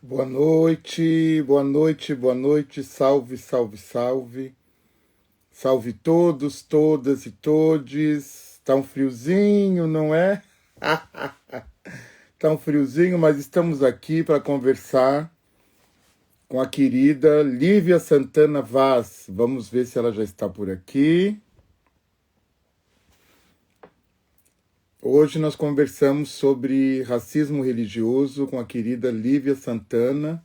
Boa noite, boa noite, boa noite, salve, salve, salve. Salve todos, todas e todes. Tá um friozinho, não é? Tá um friozinho, mas estamos aqui para conversar com a querida Lívia Santana Vaz. Vamos ver se ela já está por aqui. Hoje nós conversamos sobre racismo religioso com a querida Lívia Santana.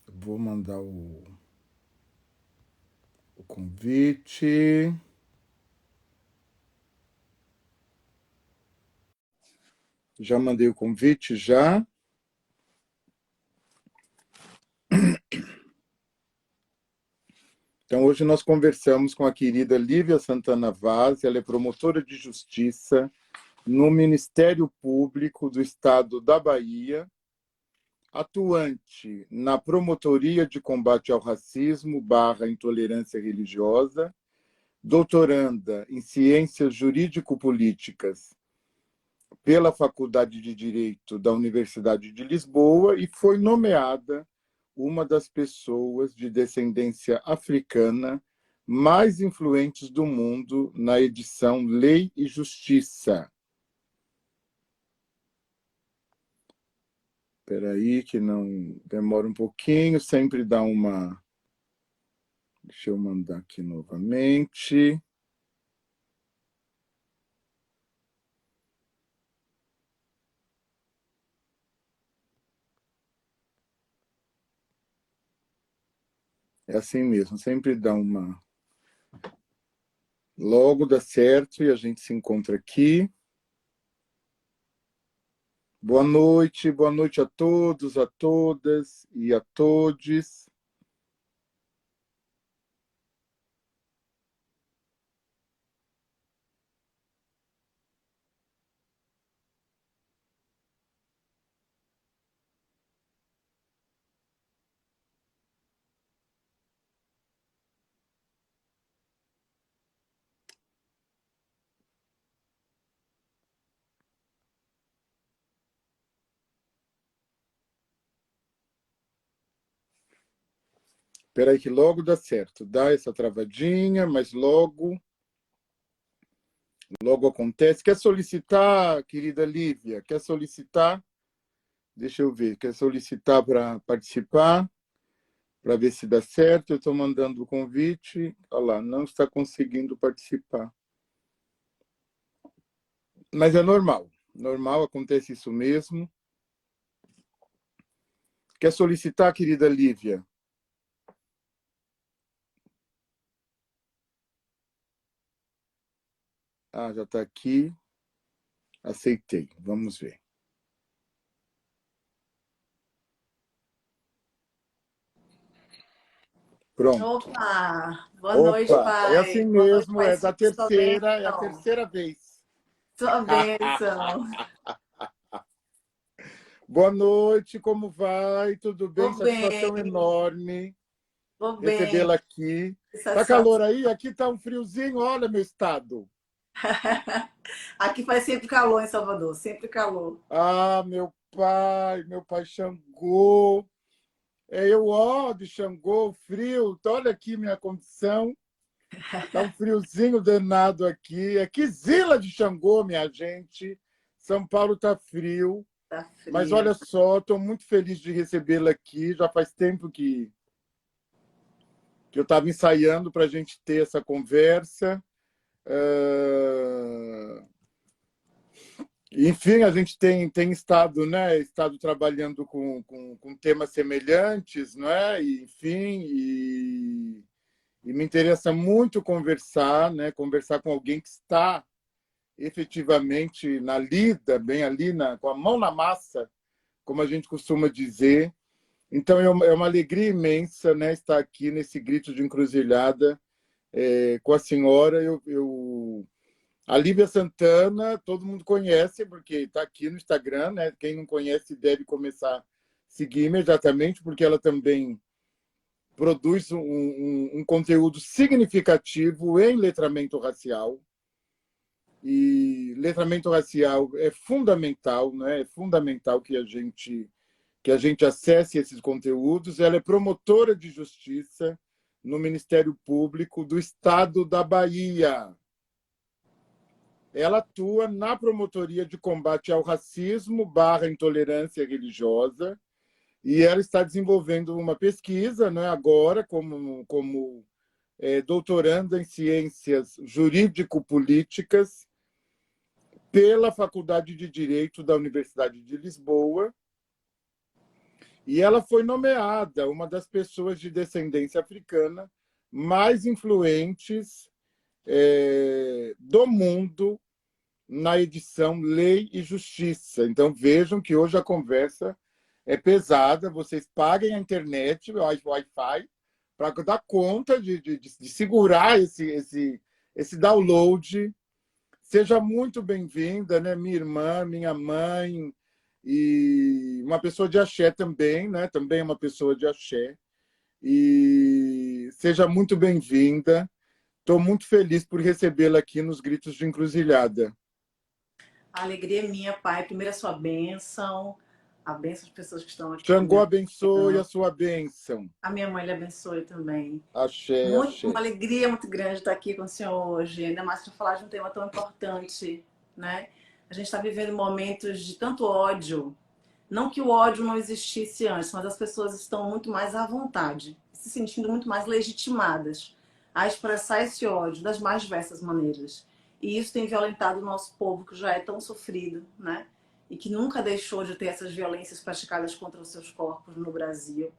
Vou mandar o convite. Já mandei o convite, já. Então, hoje nós conversamos com a querida Lívia Santana Vaz, ela é promotora de justiça no Ministério Público do Estado da Bahia, atuante na Promotoria de Combate ao Racismo / Intolerância Religiosa, doutoranda em Ciências Jurídico-Políticas pela Faculdade de Direito da Universidade de Lisboa e foi nomeada uma das pessoas de descendência africana mais influentes do mundo na edição Lei e Justiça. Espera aí que não demora um pouquinho, sempre dá uma... Deixa eu mandar aqui novamente. É assim mesmo, sempre dá uma... Logo dá certo e a gente se encontra aqui. Boa noite a todos, a todas e a todes. Espera aí que logo dá certo. Dá essa travadinha, mas logo acontece. Quer solicitar, querida Lívia? Quer solicitar? Deixa eu ver. Quer solicitar para participar? Para ver se dá certo. Eu estou mandando o convite. Olha lá, não está conseguindo participar. Mas é normal. Normal, acontece isso mesmo. Quer solicitar, querida Lívia? Ah, já está aqui. Aceitei. Vamos ver. Pronto. Opa! Boa noite, Opa, é assim pai. Boa noite, mesmo, pai. é da Sua terceira, é a bênção. terceira vez. Sua bênção. Boa noite, como vai? Tudo bem? Vou Satisfação bem, enorme vou bem. recebê-la aqui. Que Tá calor satisfação. aí? Aqui tá um friozinho, olha meu estado. Aqui faz sempre calor em Salvador, sempre calor. Ah, meu pai Xangô. É eu, ó, de Xangô, frio. Olha aqui minha condição. Tá um friozinho danado aqui. É Quizila de Xangô, minha gente. São Paulo tá frio. Tá Mas frio. olha só, estou muito feliz de recebê-la aqui. Já faz tempo que eu estava ensaiando para a gente ter essa conversa. Enfim, a gente tem estado, né, estado trabalhando com temas semelhantes, não é? E me interessa muito conversar, né, conversar com alguém que está efetivamente na lida, bem ali, com a mão na massa, como a gente costuma dizer. Então, é uma alegria imensa, né, estar aqui nesse grito de encruzilhada com a senhora. A Lívia Santana, todo mundo conhece, porque está aqui no Instagram, né? Quem não conhece deve começar a seguir imediatamente, porque ela também produz um conteúdo significativo em letramento racial. E letramento racial é fundamental, né? É fundamental que a gente acesse esses conteúdos. Ela é promotora de justiça no Ministério Público do Estado da Bahia. Ela atua na promotoria de combate ao racismo / intolerância religiosa e ela está desenvolvendo uma pesquisa, né, agora como doutoranda em ciências jurídico-políticas pela Faculdade de Direito da Universidade de Lisboa. E ela foi nomeada uma das pessoas de descendência africana mais influentes do mundo na edição Lei e Justiça. Então, vejam que hoje a conversa é pesada. Vocês paguem a internet, o Wi-Fi, para dar conta de segurar esse download. Seja muito bem-vinda, né? Minha irmã, minha mãe, e uma pessoa de axé também, né? Também uma pessoa de axé. E seja muito bem-vinda. Estou muito feliz por recebê-la aqui nos Gritos de Encruzilhada. A alegria é minha, Pai. Primeiro a sua bênção, a bênção das pessoas que estão aqui. Xangô abençoe a sua bênção. A minha mãe lhe abençoe também. Axé, axé. Uma alegria muito grande estar aqui com o senhor hoje, ainda mais para falar de um tema tão importante, né? A gente está vivendo momentos de tanto ódio. Não que o ódio não existisse antes, mas as pessoas estão muito mais à vontade, se sentindo muito mais legitimadas a expressar esse ódio das mais diversas maneiras. E isso tem violentado o nosso povo, que já é tão sofrido, né? E que nunca deixou de ter essas violências praticadas contra os seus corpos no Brasil.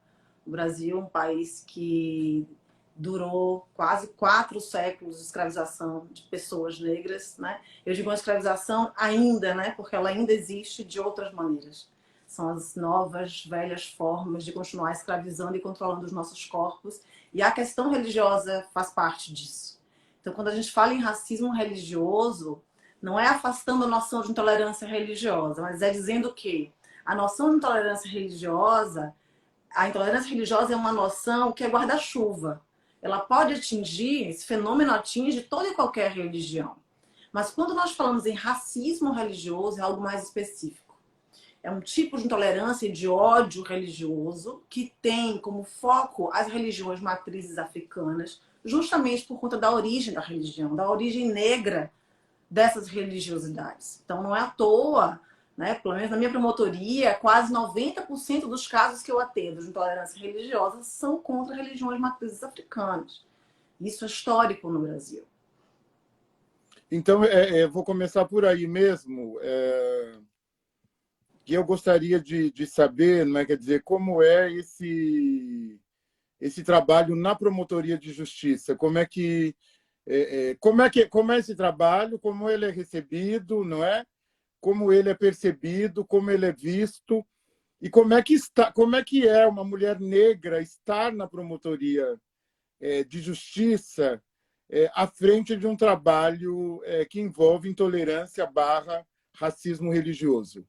O Brasil é um país que durou quase 4 séculos de escravização de pessoas negras, né? Eu digo uma escravização ainda, né? Porque ela ainda existe de outras maneiras. São as novas, velhas formas de continuar escravizando e controlando os nossos corpos. E a questão religiosa faz parte disso. Então, quando a gente fala em racismo religioso, não é afastando a noção de intolerância religiosa, mas é dizendo que a noção de intolerância religiosa, a intolerância religiosa é uma noção que é guarda-chuva. Ela pode atingir, esse fenômeno atinge toda e qualquer religião. Mas quando nós falamos em racismo religioso, é algo mais específico. É um tipo de intolerância e de ódio religioso que tem como foco as religiões matrizes africanas, justamente por conta da origem da religião, da origem negra dessas religiosidades. Então, não é à toa, né? Pelo menos na minha promotoria, quase 90% dos casos que eu atendo de intolerância religiosa são contra religiões matrizes africanas. Isso é histórico no Brasil. Então, vou começar por aí mesmo. Que eu gostaria de saber, não é, quer dizer, como é esse trabalho na promotoria de justiça, como é esse trabalho, como ele é recebido, não é? Como ele é percebido, como ele é visto e como é que é uma mulher negra estar na promotoria de justiça à frente de um trabalho que envolve intolerância / racismo religioso.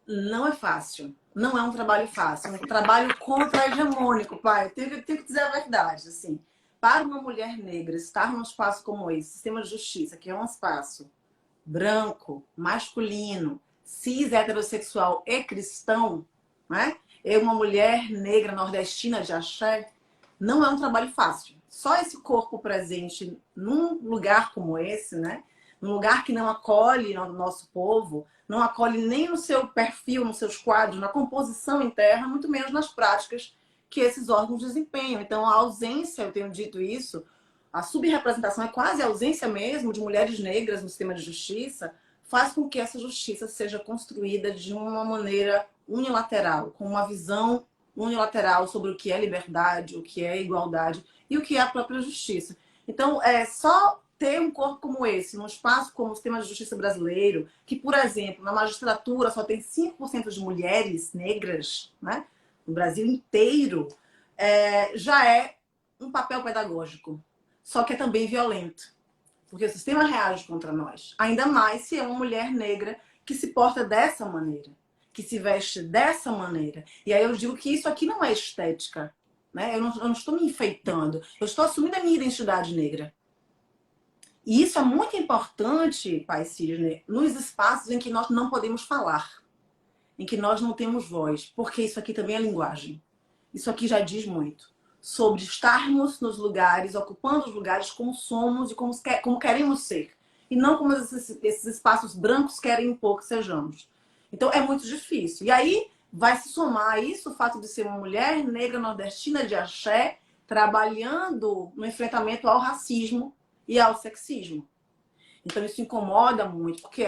Não é fácil. Não é um trabalho fácil. É um trabalho contra-hegemônico, pai. Eu tenho que dizer a verdade. Assim, para uma mulher negra estar num espaço como esse, sistema de justiça, que é um espaço branco, masculino, cis, heterossexual e cristão, né? Eu, uma mulher negra nordestina de axé, não é um trabalho fácil. Só esse corpo presente num lugar como esse, né? Num lugar que não acolhe o nosso povo, não acolhe nem no seu perfil, nos seus quadros, na composição interna, muito menos nas práticas que esses órgãos desempenham. Então, a ausência, eu tenho dito isso, a subrepresentação é quase a ausência mesmo de mulheres negras no sistema de justiça, faz com que essa justiça seja construída de uma maneira unilateral, com uma visão unilateral sobre o que é liberdade, o que é igualdade e o que é a própria justiça. Então, só ter um corpo como esse, num espaço como o sistema de justiça brasileiro, que, por exemplo, na magistratura só tem 5% de mulheres negras, né? No Brasil inteiro, já é um papel pedagógico. Só que é também violento, porque o sistema reage contra nós. Ainda mais se é uma mulher negra que se porta dessa maneira, que se veste dessa maneira. E aí eu digo que isso aqui não é estética, né? Eu não estou me enfeitando, eu estou assumindo a minha identidade negra. E isso é muito importante, Pai Sidney, nos espaços em que nós não podemos falar, em que nós não temos voz, porque isso aqui também é linguagem. Isso aqui já diz muito sobre estarmos nos lugares, ocupando os lugares como somos e como queremos ser. E não como esses espaços brancos querem impor que sejamos. Então é muito difícil. E aí vai se somar a isso o fato de ser uma mulher negra nordestina de axé, trabalhando no enfrentamento ao racismo e ao sexismo. Então isso incomoda muito, porque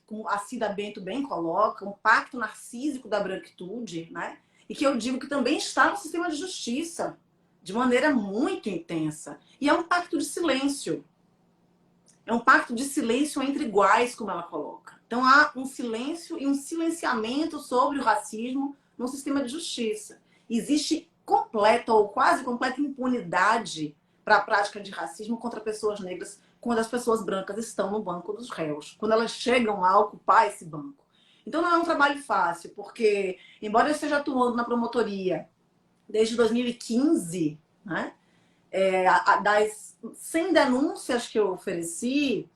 como a Cida Bento bem coloca, um pacto narcísico da branquitude, né? E que eu digo que também está no sistema de justiça, de maneira muito intensa. E é um pacto de silêncio. É um pacto de silêncio entre iguais, como ela coloca. Então há um silêncio e um silenciamento sobre o racismo no sistema de justiça. Existe completa ou quase completa impunidade para a prática de racismo contra pessoas negras quando as pessoas brancas estão no banco dos réus, quando elas chegam a ocupar esse banco. Então não é um trabalho fácil, porque, embora eu esteja atuando na promotoria desde 2015, né, das 100 denúncias que eu ofereci,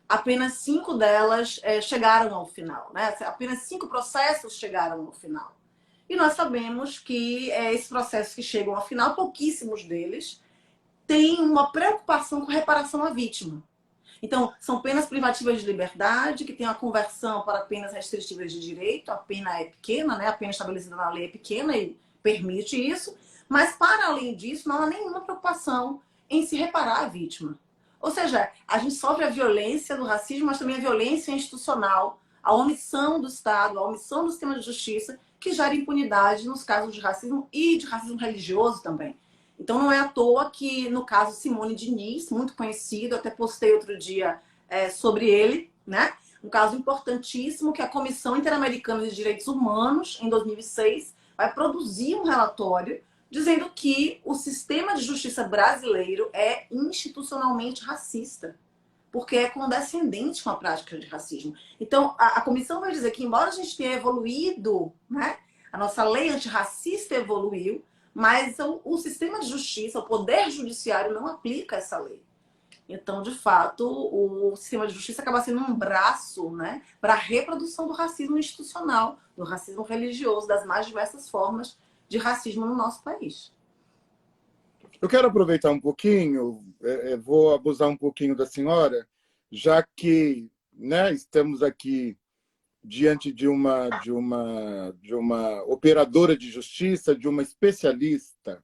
apenas 5 delas chegaram ao final, né? Apenas 5 processos chegaram ao final. E nós sabemos que esses processos que chegam ao final, pouquíssimos deles têm uma preocupação com reparação à vítima. Então, são penas privativas de liberdade, que tem uma conversão para penas restritivas de direito, a pena é pequena, né? A pena estabelecida na lei é pequena e permite isso, mas, para além disso, não há nenhuma preocupação em se reparar a vítima. Ou seja, a gente sofre a violência do racismo, mas também a violência institucional, a omissão do Estado, a omissão do sistema de justiça, que gera impunidade nos casos de racismo e de racismo religioso também. Então não é à toa que, no caso Simone Diniz, muito conhecido, até postei outro dia sobre ele, né? Um caso importantíssimo que a Comissão Interamericana de Direitos Humanos, em 2006, vai produzir um relatório dizendo que o sistema de justiça brasileiro é institucionalmente racista, porque é condescendente com a prática de racismo. Então, a comissão vai dizer que, embora a gente tenha evoluído, né, a nossa lei antirracista evoluiu, mas o sistema de justiça, o poder judiciário não aplica essa lei. Então, de fato, o sistema de justiça acaba sendo um braço, né, para a reprodução do racismo institucional, do racismo religioso, das mais diversas formas de racismo no nosso país. Eu quero aproveitar um pouquinho, vou abusar um pouquinho da senhora, já que, né, estamos aqui diante de uma operadora de justiça, de uma especialista.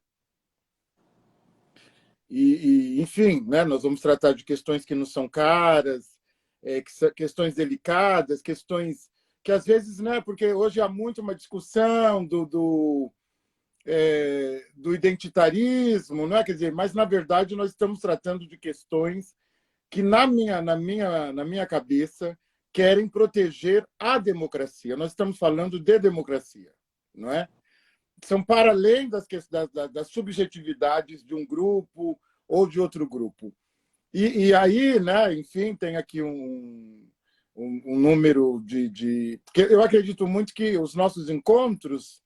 Enfim, né, nós vamos tratar de questões que não são caras, questões delicadas, questões que às vezes, né, porque hoje há muito uma discussão do identitarismo, não é? Quer dizer, mas na verdade nós estamos tratando de questões que na minha cabeça querem proteger a democracia. Nós estamos falando de democracia, não é? São para além das subjetividades de um grupo ou de outro grupo. E aí, né, enfim, tem aqui um número de... Porque eu acredito muito que os nossos encontros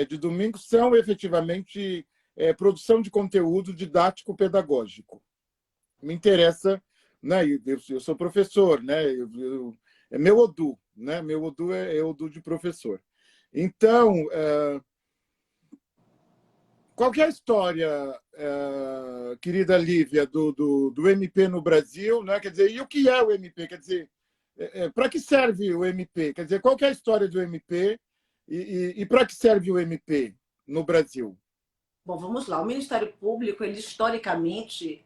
de domingo são efetivamente produção de conteúdo didático-pedagógico. Me interessa, né, eu sou professor, né, é meu Odu, né, meu Odu é Odu de professor. Então, qual que é a história, querida Lívia, do MP no Brasil, né? Quer dizer, e o que é o MP? Quer dizer, para que serve o MP? Quer dizer, qual que é a história do MP e para que serve o MP no Brasil? Bom, vamos lá. O Ministério Público, ele historicamente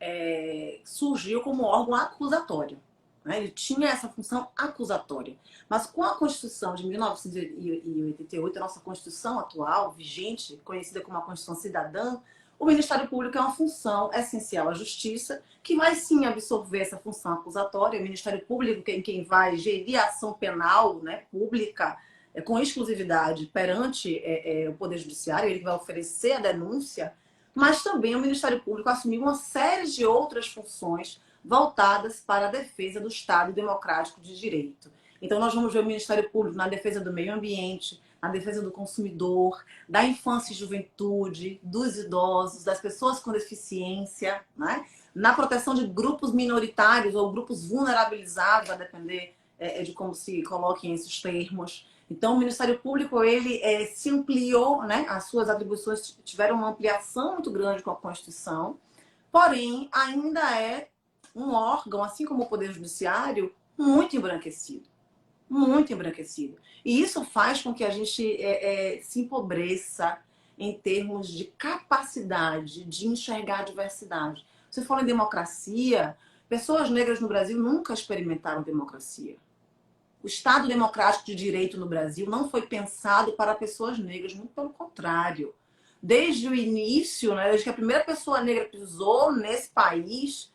surgiu como órgão acusatório, né? Ele tinha essa função acusatória. Mas com a Constituição de 1988, a nossa Constituição atual, vigente, conhecida como a Constituição Cidadã, o Ministério Público é uma função essencial à Justiça, que vai sim absorver essa função acusatória. O Ministério Público é quem vai gerir a ação penal, né, pública, com exclusividade perante o Poder Judiciário, ele vai oferecer a denúncia, mas também o Ministério Público assumiu uma série de outras funções voltadas para a defesa do Estado democrático de direito. Então, nós vamos ver o Ministério Público na defesa do meio ambiente, na defesa do consumidor, da infância e juventude, dos idosos, das pessoas com deficiência, né? Na proteção de grupos minoritários ou grupos vulnerabilizados, a depender de como se coloquem esses termos. Então, o Ministério Público ele se ampliou, né? As suas atribuições tiveram uma ampliação muito grande com a Constituição, porém, ainda é um órgão, assim como o Poder Judiciário, muito embranquecido. Muito embranquecido. E isso faz com que a gente se empobreça em termos de capacidade de enxergar a diversidade. Você fala em democracia, pessoas negras no Brasil nunca experimentaram democracia. O Estado democrático de direito no Brasil não foi pensado para pessoas negras, muito pelo contrário. Desde o início, né, desde que a primeira pessoa negra pisou nesse país,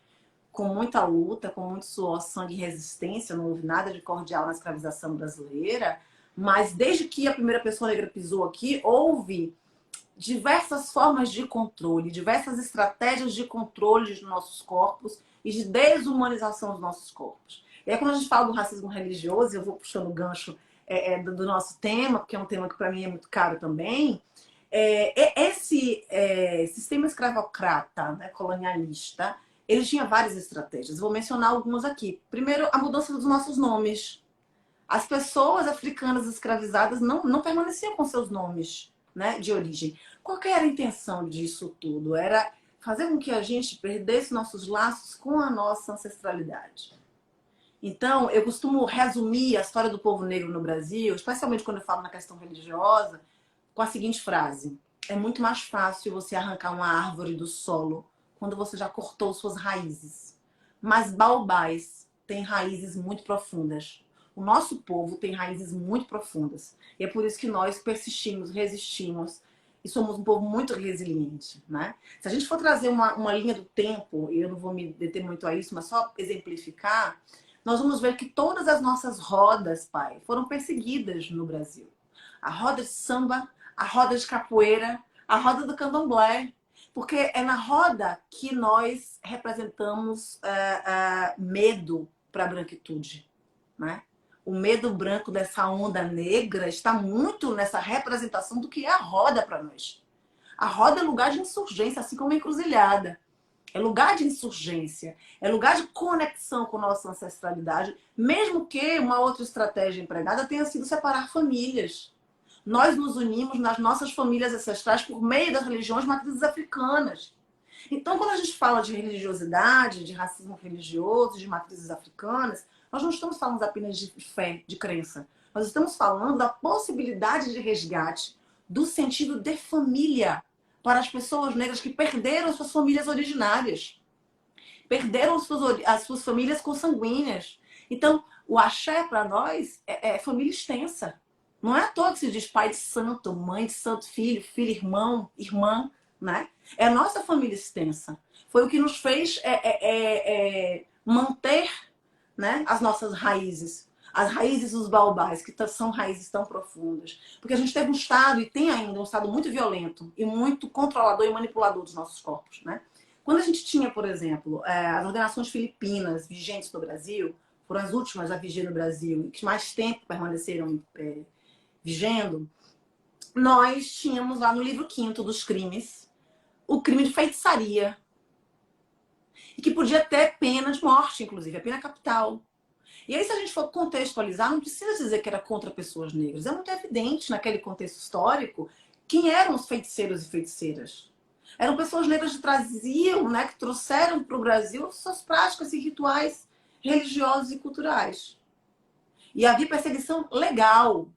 com muita luta, com muito suor, sangue e resistência, não houve nada de cordial na escravização brasileira, mas desde que a primeira pessoa negra pisou aqui, houve diversas formas de controle, diversas estratégias de controle dos nossos corpos e de desumanização dos nossos corpos. E aí, quando a gente fala do racismo religioso, eu vou puxando o gancho do nosso tema, porque é um tema que para mim é muito caro também, esse sistema escravocrata, né, colonialista, ele tinha várias estratégias. Vou mencionar algumas aqui. Primeiro, a mudança dos nossos nomes. As pessoas africanas escravizadas não permaneciam com seus nomes, né, de origem. Qual que era a intenção disso tudo? Era fazer com que a gente perdesse nossos laços com a nossa ancestralidade. Então, eu costumo resumir a história do povo negro no Brasil, especialmente quando eu falo na questão religiosa, com a seguinte frase: é muito mais fácil você arrancar uma árvore do solo quando você já cortou suas raízes. Mas baobás têm raízes muito profundas. O nosso povo tem raízes muito profundas. E é por isso que nós persistimos, resistimos e somos um povo muito resiliente, né? Se a gente for trazer uma linha do tempo, e eu não vou me deter muito a isso, mas só exemplificar, nós vamos ver que todas as nossas rodas, pai, foram perseguidas no Brasil. A roda de samba, a roda de capoeira, a roda do candomblé. Porque é na roda que nós representamos medo para a branquitude, né? O medo branco dessa onda negra está muito nessa representação do que é a roda para nós. A roda é lugar de insurgência, assim como a encruzilhada. É lugar de insurgência, é lugar de conexão com nossa ancestralidade, mesmo que uma outra estratégia empregada tenha sido separar famílias. Nós nos unimos nas nossas famílias ancestrais por meio das religiões matrizes africanas. Então, quando a gente fala de religiosidade, de racismo religioso, de matrizes africanas, nós não estamos falando apenas de fé, de crença. Nós estamos falando da possibilidade de resgate do sentido de família para as pessoas negras que perderam suas famílias originárias, perderam as suas famílias consanguíneas. Então, o axé para nós é família extensa. Não é à toa que se diz pai de santo, mãe de santo, filho, filho, irmão, irmã, né? É a nossa família extensa. Foi o que nos fez manter, né, as nossas raízes. As raízes dos baobás, que são raízes tão profundas. Porque a gente teve um Estado, e tem ainda um Estado muito violento e muito controlador e manipulador dos nossos corpos, né? Quando a gente tinha, por exemplo, as ordenações filipinas vigentes no Brasil, foram as últimas a viger no Brasil, e que mais tempo permaneceram vigendo, nós tínhamos lá no livro 5º dos crimes o crime de feitiçaria. E que podia ter pena de morte, inclusive, a pena capital. E aí, se a gente for contextualizar, não precisa dizer que era contra pessoas negras. É muito evidente naquele contexto histórico quem eram os feiticeiros e feiticeiras. Eram pessoas negras que traziam, né, que trouxeram para o Brasil suas práticas e rituais religiosos e culturais. E havia perseguição legal.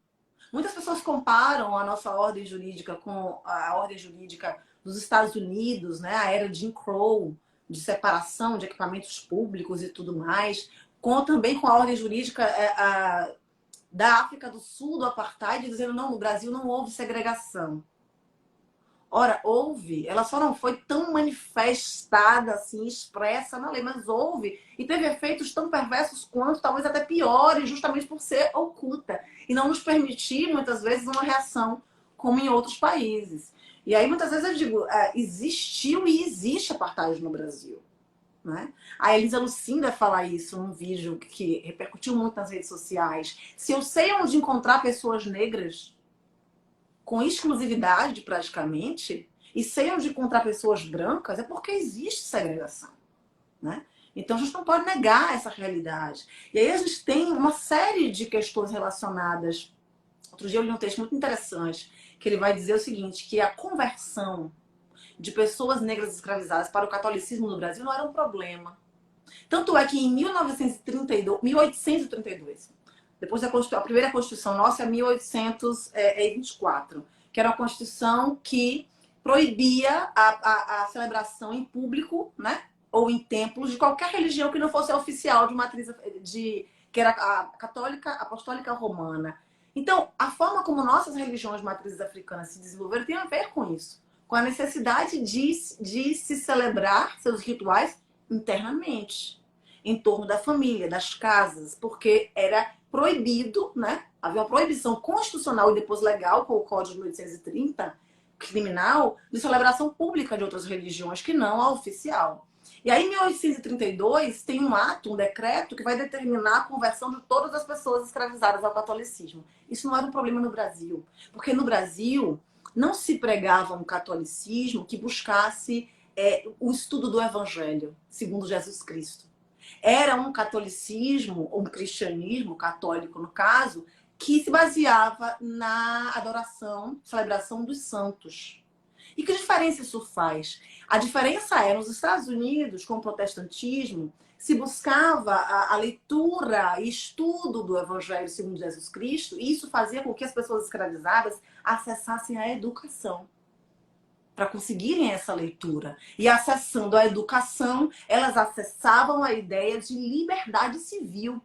Muitas pessoas comparam a nossa ordem jurídica com a ordem jurídica dos Estados Unidos, né? A era de Jim Crow, de separação de equipamentos públicos e tudo mais, também com a ordem jurídica da África do Sul, do Apartheid, dizendo não, no Brasil não houve segregação. Ora, houve, ela só não foi tão manifestada, assim, expressa na lei, mas houve. E teve efeitos tão perversos quanto, talvez até piores, justamente por ser oculta. E não nos permitir, muitas vezes, uma reação como em outros países. E aí, muitas vezes, eu digo, existiu e existe apartheid no Brasil. Né? A Elisa Lucinda fala isso num vídeo que repercutiu muito nas redes sociais. Se eu sei onde encontrar pessoas negras, com exclusividade praticamente, e sem onde encontrar pessoas brancas, é porque existe segregação, né? Então a gente não pode negar essa realidade. E aí a gente tem uma série de questões relacionadas. Outro dia eu li um texto muito interessante, que ele vai dizer o seguinte, que a conversão de pessoas negras escravizadas para o catolicismo no Brasil não era um problema. Tanto é que em 1832, depois a primeira Constituição nossa é 1824, que era uma Constituição que proibia a celebração em público, né? Ou em templos de qualquer religião que não fosse oficial de matriz que era a católica apostólica romana. Então, a forma como nossas religiões matrizes africanas se desenvolveram tem a ver com isso, com a necessidade de se celebrar seus rituais internamente, em torno da família, das casas, porque era proibido, né? Havia uma proibição constitucional e depois legal, com o Código de 1830, criminal, de celebração pública de outras religiões que não a oficial. E aí, em 1832, tem um ato, um decreto, que vai determinar a conversão de todas as pessoas escravizadas ao catolicismo. Isso não era um problema no Brasil, porque no Brasil não se pregava um catolicismo que buscasse o estudo do Evangelho, segundo Jesus Cristo. Era um catolicismo, um cristianismo católico, no caso, que se baseava na adoração, celebração dos santos. E que diferença isso faz? A diferença é, nos Estados Unidos, com o protestantismo, se buscava a leitura e estudo do Evangelho segundo Jesus Cristo, e isso fazia com que as pessoas escravizadas acessassem a educação para conseguirem essa leitura. E acessando a educação, elas acessavam a ideia de liberdade civil.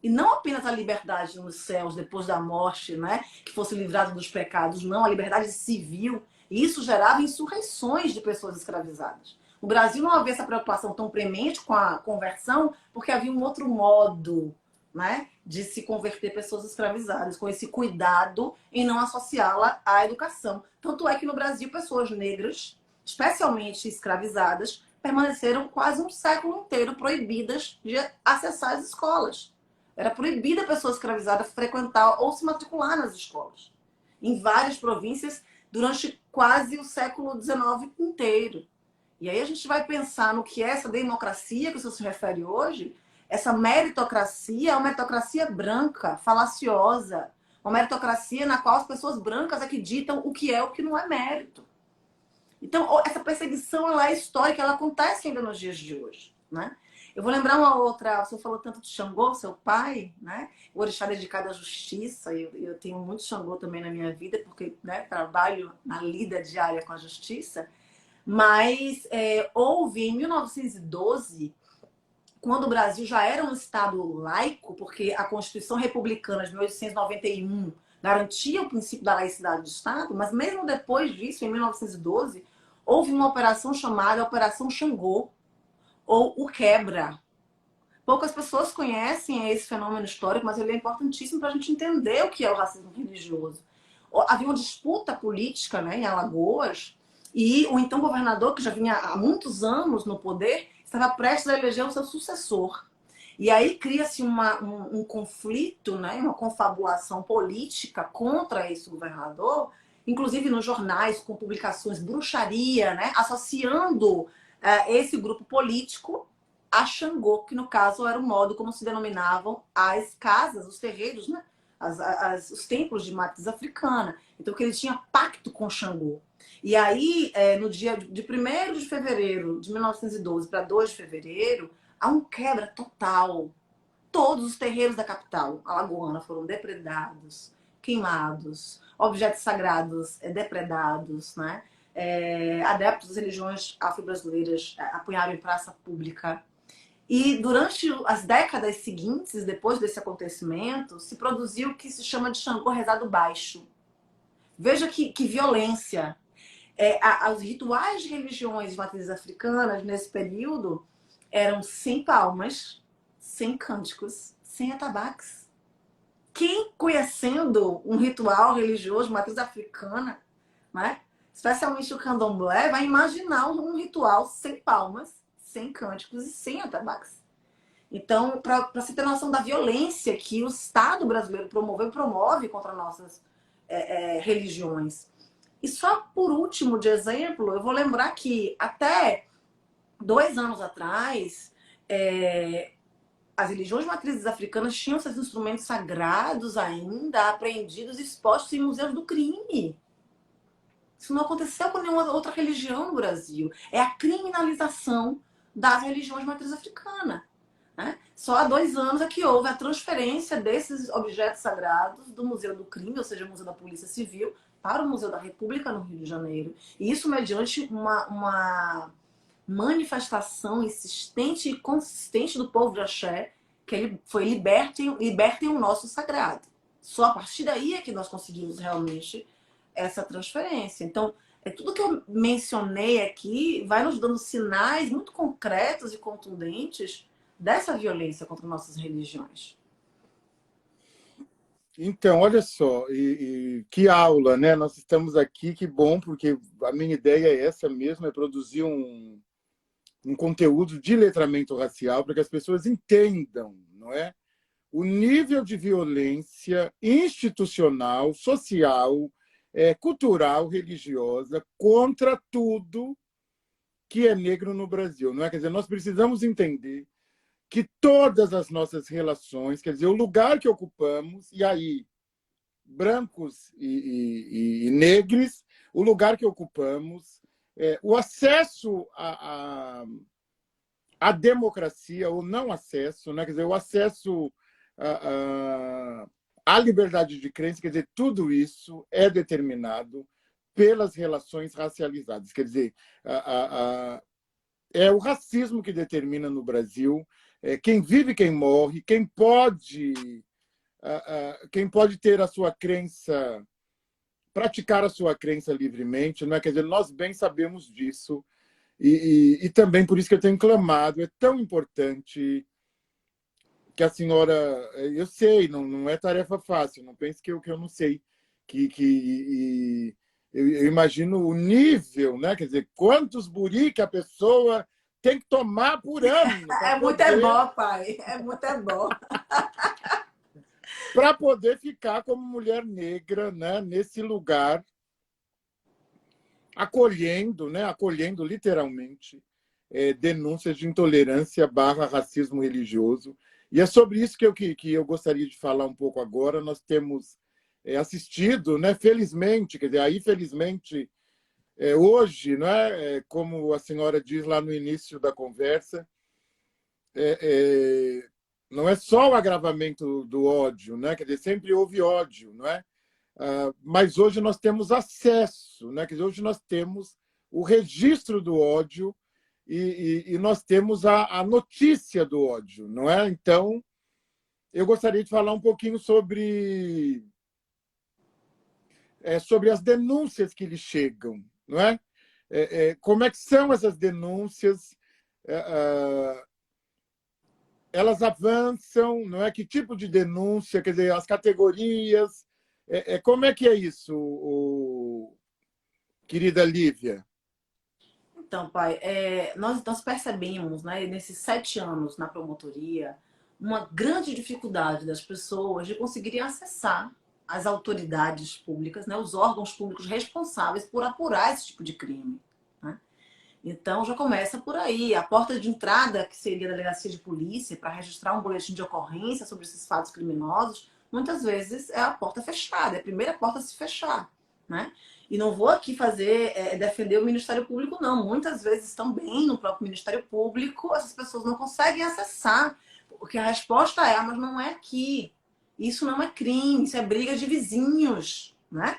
E não apenas a liberdade nos céus depois da morte, né? Que fosse livrado dos pecados, não, a liberdade civil. E isso gerava insurreições de pessoas escravizadas. No Brasil não havia essa preocupação tão premente com a conversão, porque havia um outro modo, né, de se converter pessoas escravizadas, com esse cuidado em não associá-la à educação. Tanto é que no Brasil, pessoas negras, especialmente escravizadas, permaneceram quase um século inteiro proibidas de acessar as escolas. Era proibida a pessoa escravizada frequentar ou se matricular nas escolas. Em várias províncias, durante quase o século XIX inteiro. E aí a gente vai pensar no que é essa democracia que o senhor se refere hoje. Essa meritocracia é uma meritocracia branca, falaciosa. Uma meritocracia na qual as pessoas brancas é que ditam o que é o que não é mérito. Então, essa perseguição ela é histórica, ela acontece ainda nos dias de hoje, né? Eu vou lembrar uma outra, o senhor falou tanto de Xangô, seu pai, né? O orixá dedicado à justiça, e eu tenho muito Xangô também na minha vida, porque, né, trabalho na lida diária com a justiça. Mas houve, em 1912, quando o Brasil já era um Estado laico, porque a Constituição Republicana de 1891 garantia o princípio da laicidade do Estado, mas mesmo depois disso, em 1912, houve uma operação chamada Operação Xangô, ou o Quebra. Poucas pessoas conhecem esse fenômeno histórico, mas ele é importantíssimo para a gente entender o que é o racismo religioso. Havia uma disputa política, né, em Alagoas, e o então governador, que já vinha há muitos anos no poder, estava prestes a eleger o seu sucessor. E aí cria-se um conflito, né, uma confabulação política contra esse governador, inclusive nos jornais, com publicações bruxaria, né, associando esse grupo político a Xangô, que no caso era o modo como se denominavam as casas, os terreiros, né? Os templos de matriz africana. Então, que ele tinha pacto com Xangô. E aí, no dia de 1º de fevereiro de 1912 para 2 de fevereiro, há um quebra total. Todos os terreiros da capital alagoana foram depredados, queimados, objetos sagrados depredados, né? Adeptos das religiões afro-brasileiras apunharam em praça pública. E durante as décadas seguintes, depois desse acontecimento, se produziu o que se chama de Xangô rezado baixo. Veja que violência. Os rituais de religiões de matrizes africanas, nesse período, eram sem palmas, sem cânticos, sem atabaques. Quem conhecendo um ritual religioso de matriz africana, né, especialmente o candomblé, vai imaginar um ritual sem palmas, sem cânticos e sem atabaques. Então, para você ter noção da violência que o Estado brasileiro promove contra nossas religiões. E só por último, de exemplo, eu vou lembrar que até 2 anos atrás, as religiões matrizes africanas tinham seus instrumentos sagrados ainda apreendidos e expostos em museus do crime. Isso não aconteceu com nenhuma outra religião no Brasil. É a criminalização das religiões matrizes africanas. Né? Só há 2 anos é que houve a transferência desses objetos sagrados do Museu do Crime, ou seja, o Museu da Polícia Civil, para o Museu da República no Rio de Janeiro. E isso mediante uma manifestação insistente e consistente do povo de Axé, que ele foi libertem o nosso sagrado. Só a partir daí é que nós conseguimos realmente essa transferência. Então, tudo que eu mencionei aqui vai nos dando sinais muito concretos e contundentes dessa violência contra nossas religiões. Então, olha só, que aula, né? Nós estamos aqui, que bom, porque a minha ideia é essa mesmo, é produzir um conteúdo de letramento racial para que as pessoas entendam, não é? O nível de violência institucional, social, cultural, religiosa, contra tudo que é negro no Brasil, não é? Quer dizer, nós precisamos entender que todas as nossas relações, quer dizer, o lugar que ocupamos, e aí, brancos e negros, o lugar que ocupamos, o acesso à democracia, ou não acesso, né? Quer dizer, o acesso à liberdade de crença, quer dizer, tudo isso é determinado pelas relações racializadas. Quer dizer, é o racismo que determina no Brasil quem vive, quem morre, quem pode ter a sua crença, praticar a sua crença livremente, não é? Quer dizer, nós bem sabemos disso e também por isso que eu tenho clamado, é tão importante que a senhora, eu sei, não é tarefa fácil, não pense que eu não sei, eu imagino o nível, né? Quer dizer, quantos buri que a pessoa tem que tomar por ano É muito é bom, pai. É muito é bom. para poder ficar como mulher negra, né, nesse lugar, acolhendo, né, acolhendo literalmente denúncias de intolerância / racismo religioso. E é sobre isso que eu gostaria de falar um pouco agora. Nós temos assistido, né, felizmente, quer dizer, aí felizmente, hoje, não é, como a senhora diz lá no início da conversa, não é só o agravamento do ódio, né? Quer dizer, sempre houve ódio, não é? Mas hoje nós temos acesso, né? Quer dizer, hoje nós temos o registro do ódio e nós temos a notícia do ódio, não é? Então, eu gostaria de falar um pouquinho sobre as denúncias que lhe chegam, não é? Como é que são essas denúncias? Elas avançam, não é? Que tipo de denúncia? Quer dizer, as categorias. Como é que é isso, querida Lívia? Então, pai, nós percebemos, né, nesses 7 anos na promotoria, uma grande dificuldade das pessoas de conseguirem acessar as autoridades públicas, né, os órgãos públicos responsáveis por apurar esse tipo de crime. Né? Então, já começa por aí. A porta de entrada, que seria a delegacia de polícia, para registrar um boletim de ocorrência sobre esses fatos criminosos, muitas vezes é a porta fechada, é a primeira porta a se fechar. Né? E não vou aqui defender o Ministério Público, não. Muitas vezes também no próprio Ministério Público essas pessoas não conseguem acessar, porque a resposta é, mas não é aqui. Isso não é crime, isso é briga de vizinhos, né?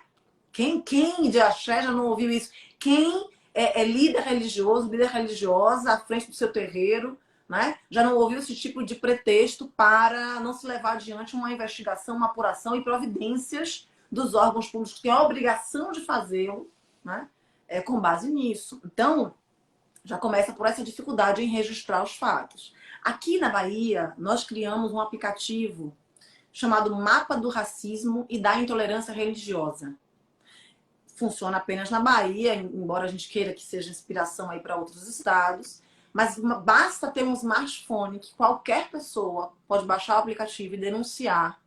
Quem de axé já não ouviu isso? Quem é líder religioso, líder religiosa à frente do seu terreiro, né? Já não ouviu esse tipo de pretexto para não se levar adiante uma investigação, uma apuração e providências dos órgãos públicos que têm a obrigação de fazê-lo, né? Com base nisso. Então, já começa por essa dificuldade em registrar os fatos. Aqui na Bahia, nós criamos um aplicativo chamado Mapa do Racismo e da Intolerância Religiosa. Funciona apenas na Bahia, embora a gente queira que seja inspiração aí para outros estados. Mas basta ter um smartphone que qualquer pessoa pode baixar o aplicativo e denunciar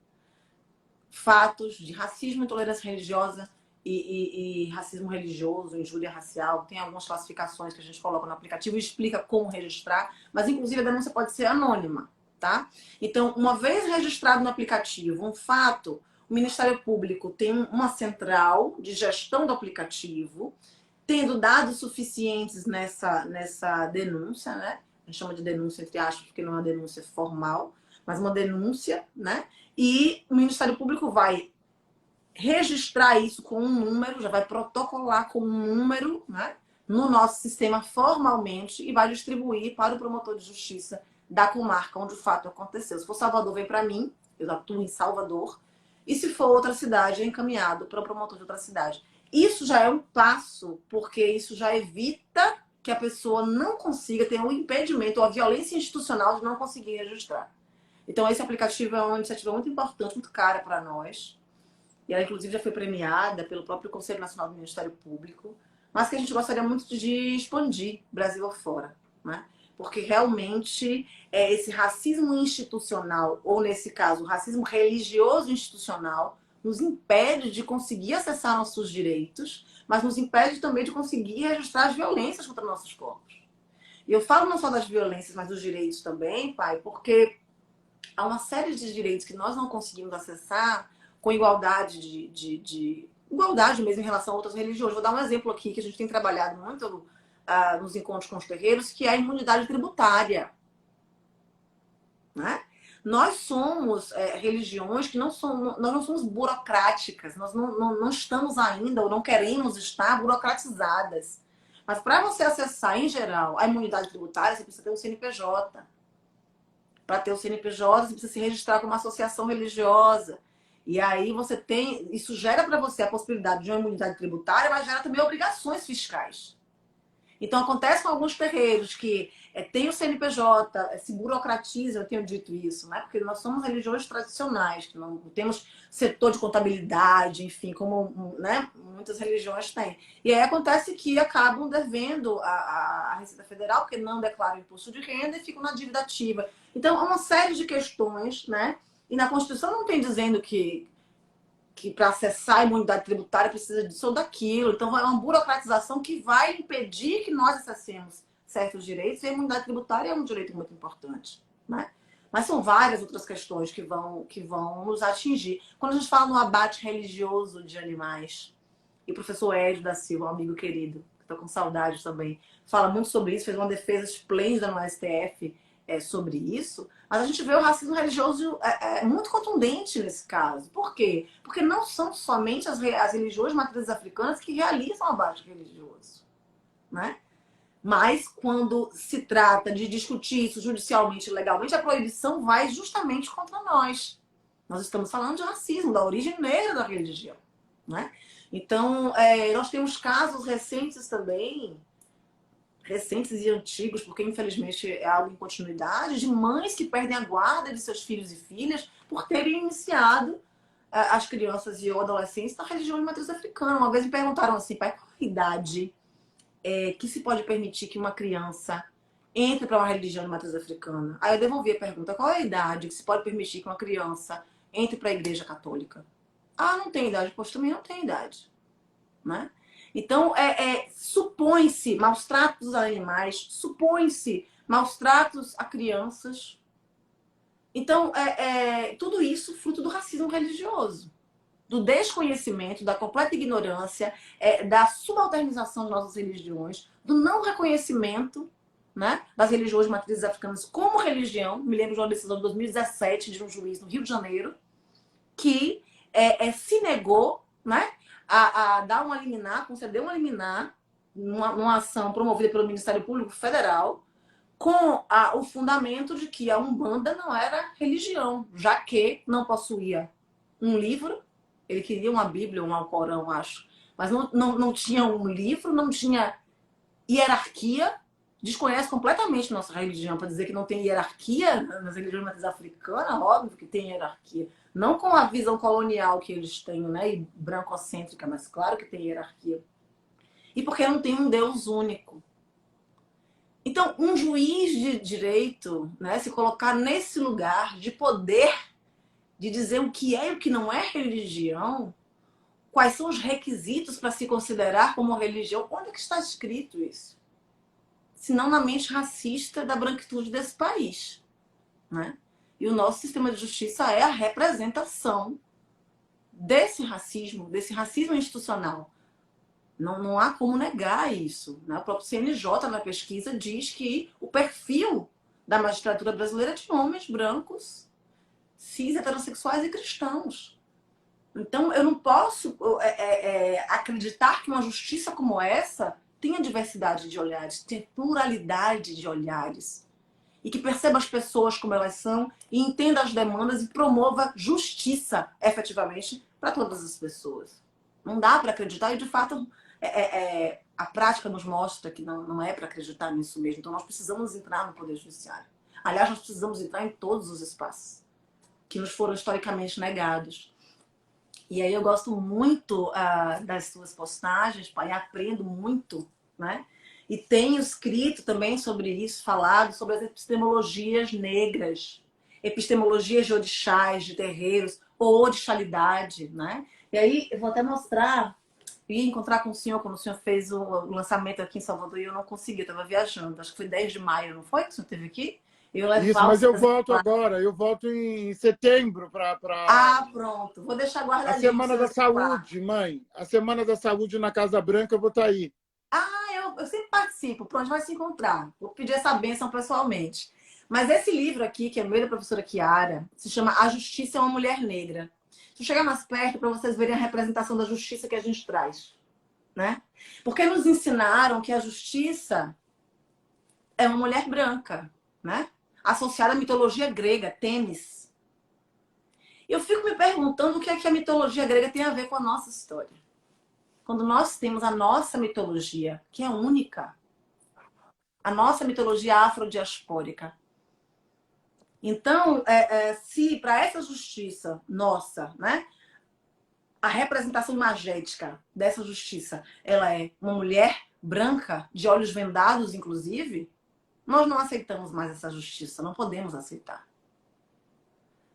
fatos de racismo, intolerância religiosa e racismo religioso, injúria racial. Tem algumas classificações que a gente coloca no aplicativo e explica como registrar, mas inclusive a denúncia pode ser anônima, tá? Então, uma vez registrado no aplicativo um fato, o Ministério Público tem uma central de gestão do aplicativo, tendo dados suficientes nessa denúncia, né? A gente chama de denúncia entre aspas, porque não é uma denúncia formal, mas uma denúncia, né? E o Ministério Público vai registrar isso com um número, já vai protocolar com um número, né, no nosso sistema formalmente e vai distribuir para o promotor de justiça da comarca onde o fato aconteceu. Se for Salvador, vem para mim, eu atuo em Salvador, e se for outra cidade, é encaminhado para o promotor de outra cidade. Isso já é um passo, porque isso já evita que a pessoa não consiga ter um impedimento ou a violência institucional de não conseguir registrar. Então, esse aplicativo é uma iniciativa muito importante, muito cara para nós. E ela, inclusive, já foi premiada pelo próprio Conselho Nacional do Ministério Público, mas que a gente gostaria muito de expandir Brasil afora, né? Porque realmente esse racismo institucional, ou nesse caso, o racismo religioso institucional, nos impede de conseguir acessar nossos direitos, mas nos impede também de conseguir registrar as violências contra nossos corpos. E eu falo não só das violências, mas dos direitos também, pai, porque há uma série de direitos que nós não conseguimos acessar com igualdade igualdade mesmo em relação a outras religiões. Vou dar um exemplo aqui que a gente tem trabalhado muito nos encontros com os terreiros, que é a imunidade tributária, né? Nós somos religiões que nós não somos burocráticas, nós não estamos ainda, ou não queremos estar burocratizadas. Mas para você acessar, em geral, a imunidade tributária, você precisa ter um CNPJ. Para ter o CNPJ, você precisa se registrar como uma associação religiosa. E aí você tem. Isso gera para você a possibilidade de uma imunidade tributária, mas gera também obrigações fiscais. Então acontece com alguns terreiros que tem o CNPJ, se burocratiza, eu tenho dito isso, né? Porque nós somos religiões tradicionais, que não temos setor de contabilidade, enfim, como, né, muitas religiões têm. E aí acontece que acabam devendo a Receita Federal, porque não declaram imposto de renda e ficam na dívida ativa. Então, há uma série de questões, né? E na Constituição não tem dizendo que para acessar a imunidade tributária precisa disso ou daquilo. Então, é uma burocratização que vai impedir que nós acessemos certos direitos. E a imunidade tributária é um direito muito importante, né? Mas são várias outras questões que vão nos atingir. Quando a gente fala no abate religioso de animais, e o professor Hélio da Silva, um amigo querido, que estou com saudade também, fala muito sobre isso, fez uma defesa esplêndida no STF sobre isso, mas a gente vê o racismo religioso muito contundente nesse caso. Por quê? Porque não são somente as religiões matrizes africanas que realizam o abate religioso, né? Mas quando se trata de discutir isso judicialmente e legalmente, a proibição vai justamente contra nós. Nós estamos falando de racismo, da origem negra da religião, né? Então, nós temos casos recentes também, recentes e antigos, porque infelizmente é algo em continuidade, de mães que perdem a guarda de seus filhos e filhas por terem iniciado as crianças e ou adolescentes na religião de matriz africana. Uma vez me perguntaram assim, pai, qual a idade que se pode permitir que uma criança entre para uma religião de matriz africana? Aí eu devolvi a pergunta, qual é a idade que se pode permitir que uma criança entre para a igreja católica? Ah, não tem idade. Pois também não tem idade, né? Então, supõe-se maus tratos aos animais, supõe-se maus tratos a crianças. Então, tudo isso fruto do racismo religioso, do desconhecimento, da completa ignorância, da subalternização de nossas religiões, do não reconhecimento, né, das religiões de matrizes africanas como religião. Me lembro de uma decisão de 2017 de um juiz no Rio de Janeiro que se negou, né, a dar uma liminar, conceder uma liminar numa ação promovida pelo Ministério Público Federal com o fundamento de que a Umbanda não era religião, já que não possuía um livro. Ele queria uma Bíblia, um Alcorão, acho, mas não tinha um livro, não tinha hierarquia, desconhece completamente nossa religião para dizer que não tem hierarquia nas religiões matriz africanas. Óbvio que tem hierarquia. Não com a visão colonial que eles têm, né, e brancocêntrica, mas claro que tem hierarquia. E porque não tem um Deus único. Então, um juiz de direito, né, se colocar nesse lugar de poder de dizer o que é e o que não é religião, quais são os requisitos para se considerar como religião, onde é que está escrito isso? Se não na mente racista da branquitude desse país, né? E o nosso sistema de justiça é a representação desse racismo institucional. Não há como negar isso, né? O próprio CNJ, na pesquisa, diz que o perfil da magistratura brasileira é de homens brancos, cis, heterossexuais e cristãos. Então, eu não posso acreditar que uma justiça como essa tenha diversidade de olhares, tenha pluralidade de olhares. E que perceba as pessoas como elas são e entenda as demandas e promova justiça, efetivamente, para todas as pessoas. Não dá para acreditar e, de fato, a prática nos mostra que não é para acreditar nisso mesmo. Então, nós precisamos entrar no Poder Judiciário. Aliás, nós precisamos entrar em todos os espaços que nos foram historicamente negados. E aí eu gosto muito das suas postagens, pai, aprendo muito, né? E tenho escrito também sobre isso, falado sobre as epistemologias negras, epistemologias de orixás, de terreiros, ou orixalidade, né? E aí eu vou até mostrar, ia encontrar com o senhor quando o senhor fez o lançamento aqui em Salvador e eu não consegui, eu estava viajando, acho que foi 10 de maio, não foi que o senhor esteve aqui? Eu Isso, levar mas os eu volto agora, eu volto em setembro para Ah, pronto. Vou deixar a guardadinho para o Semana senhor da exemplar. Saúde, mãe. A Semana da Saúde na Casa Branca, eu vou estar aí. Ah, eu sempre participo. Pronto, vai se encontrar. Vou pedir essa bênção pessoalmente. Mas esse livro aqui, que é meu da professora Chiara, se chama A Justiça é uma Mulher Negra. Deixa eu chegar mais perto para vocês verem a representação da justiça que a gente traz, né? Porque nos ensinaram que a justiça é uma mulher branca, né? Associada à mitologia grega, Tênis. Eu fico me perguntando o que é que a mitologia grega tem a ver com a nossa história. Quando nós temos a nossa mitologia, que é única, a nossa mitologia afrodiaspórica. Então, se para essa justiça nossa, né, a representação imagética dessa justiça, ela é uma mulher branca, de olhos vendados, inclusive, nós não aceitamos mais essa justiça, não podemos aceitar.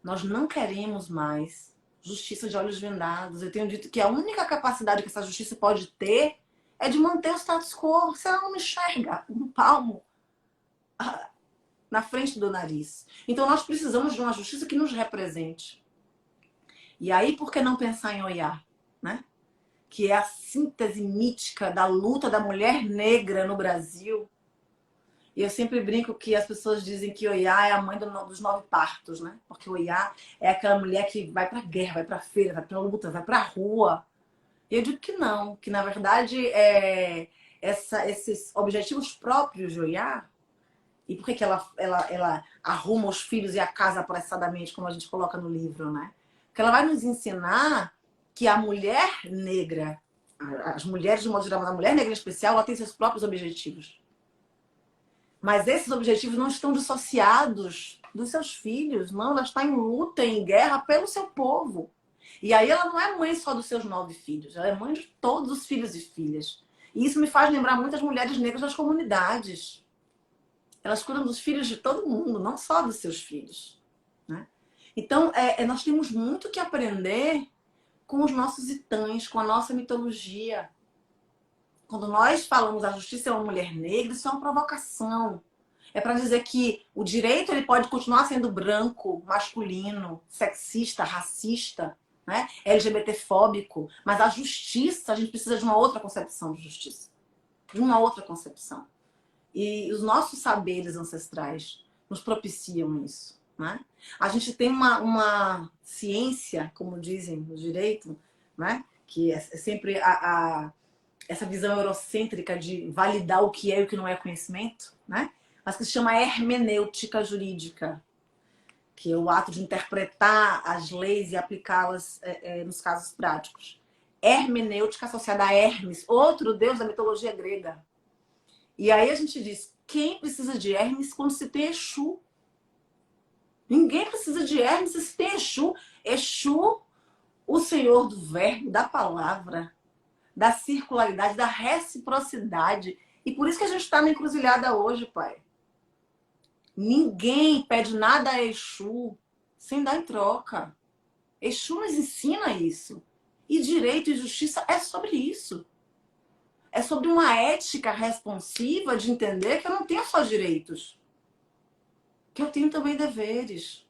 Nós não queremos mais justiça de olhos vendados. Eu tenho dito que a única capacidade que essa justiça pode ter é de manter o status quo. Se ela não enxerga um palmo na frente do nariz. Então nós precisamos de uma justiça que nos represente. E aí, por que não pensar em Oiá, né? Que é a síntese mítica da luta da mulher negra no Brasil. E eu sempre brinco que as pessoas dizem que Oiá é a mãe dos 9 partos, né? Porque Oiá é aquela mulher que vai pra guerra, vai pra feira, vai pra luta, vai pra rua. E eu digo que não, que na verdade esses objetivos próprios de Oiá, e por que ela arruma os filhos e a casa apressadamente, como a gente coloca no livro, né? Porque ela vai nos ensinar que a mulher negra, as mulheres de modo geral, mas a mulher negra em especial, ela tem seus próprios objetivos. Mas esses objetivos não estão dissociados dos seus filhos, não. Ela está em luta, em guerra pelo seu povo. E aí ela não é mãe só dos seus 9 filhos, ela é mãe de todos os filhos e filhas. E isso me faz lembrar muitas mulheres negras das comunidades. Elas cuidam dos filhos de todo mundo, não só dos seus filhos, né? Então, nós temos muito que aprender com os nossos itãs, com a nossa mitologia. Quando nós falamos a justiça é uma mulher negra, isso é uma provocação. É para dizer que o direito ele pode continuar sendo branco, masculino, sexista, racista, né? LGBTfóbico, mas a justiça, a gente precisa de uma outra concepção de justiça. De uma outra concepção. E os nossos saberes ancestrais nos propiciam isso, né? A gente tem uma ciência, como dizem no direito, né? Que é sempre essa visão eurocêntrica de validar o que é e o que não é conhecimento, né? Mas que se chama hermenêutica jurídica, que é o ato de interpretar as leis e aplicá-las nos casos práticos. Hermenêutica associada a Hermes, outro deus da mitologia grega. E aí a gente diz, quem precisa de Hermes quando se tem Exu? Ninguém precisa de Hermes se tem Exu. Exu, o senhor do verbo, da palavra, da circularidade, da reciprocidade. E por isso que a gente está na encruzilhada hoje, pai. Ninguém pede nada a Exu sem dar em troca. Exu nos ensina isso. E direito e justiça é sobre isso. É sobre uma ética responsiva de entender que eu não tenho só direitos, que eu tenho também deveres.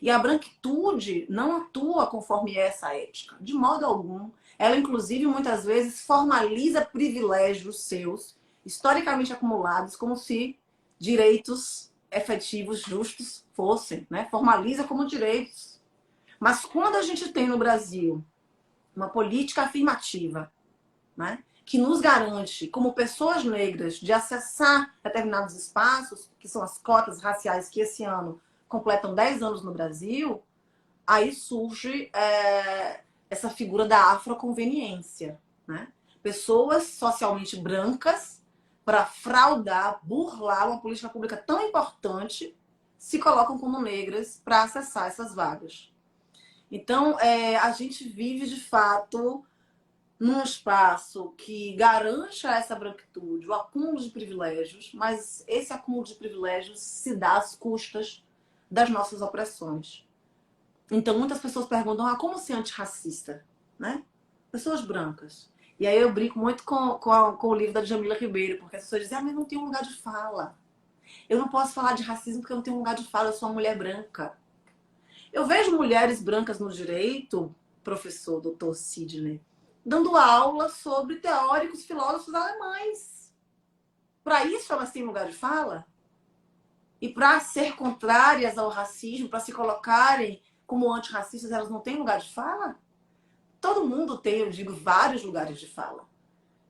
E a branquitude não atua conforme essa ética, de modo algum. Ela, inclusive, muitas vezes formaliza privilégios seus, historicamente acumulados, como se direitos efetivos, justos fossem, né? Formaliza como direitos. Mas quando a gente tem no Brasil uma política afirmativa, né, que nos garante, como pessoas negras, de acessar determinados espaços, que são as cotas raciais que esse ano completam 10 anos no Brasil, aí surge essa figura da afroconveniência. Né? Pessoas socialmente brancas, para fraudar, burlar uma política pública tão importante, se colocam como negras para acessar essas vagas. Então, a gente vive, de fato, num espaço que garante a essa branquitude o acúmulo de privilégios, mas esse acúmulo de privilégios se dá às custas das nossas opressões. Então, muitas pessoas perguntam, como ser antirracista? Né? Pessoas brancas. E aí eu brinco muito com o livro da Djamila Ribeiro, porque as pessoas dizem, mas não tem um lugar de fala. Eu não posso falar de racismo porque eu não tenho um lugar de fala, eu sou uma mulher branca. Eu vejo mulheres brancas no direito, professor doutor Sidney, dando aula sobre teóricos filósofos alemães. Para isso elas têm lugar de fala? E para ser contrárias ao racismo, para se colocarem como antirracistas, elas não têm lugar de fala? Todo mundo tem, eu digo, vários lugares de fala.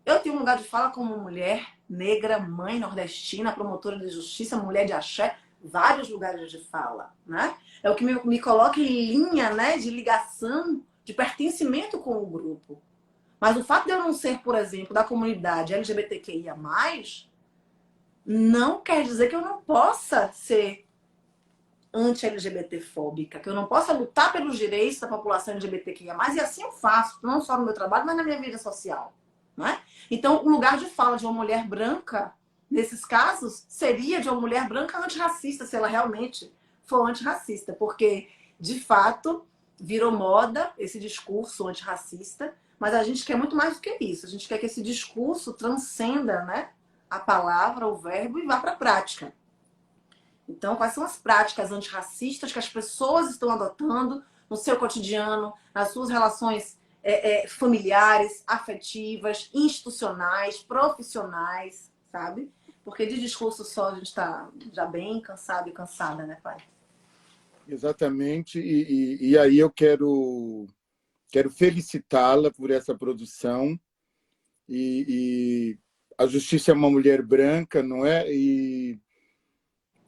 Eu tenho um lugar de fala como mulher negra, mãe nordestina, promotora de justiça, mulher de axé, vários lugares de fala, né? É o que me coloca em linha, né, de ligação, de pertencimento com o grupo. Mas o fato de eu não ser, por exemplo, da comunidade LGBTQIA+, não quer dizer que eu não possa ser anti-LGBT-fóbica, que eu não possa lutar pelos direitos da população LGBTQIA+, e assim eu faço, não só no meu trabalho, mas na minha vida social. Não é? Então, o lugar de fala de uma mulher branca, nesses casos, seria de uma mulher branca antirracista, se ela realmente for antirracista, porque, de fato, virou moda esse discurso antirracista, mas a gente quer muito mais do que isso. A gente quer que esse discurso transcenda, né, a palavra, o verbo, e vá para a prática. Então, quais são as práticas antirracistas que as pessoas estão adotando no seu cotidiano, nas suas relações familiares, afetivas, institucionais, profissionais, sabe? Porque de discurso só a gente está já bem cansado e cansada, né, pai? Exatamente. E aí eu quero felicitá-la por essa produção. E a Justiça é uma mulher branca, não é? E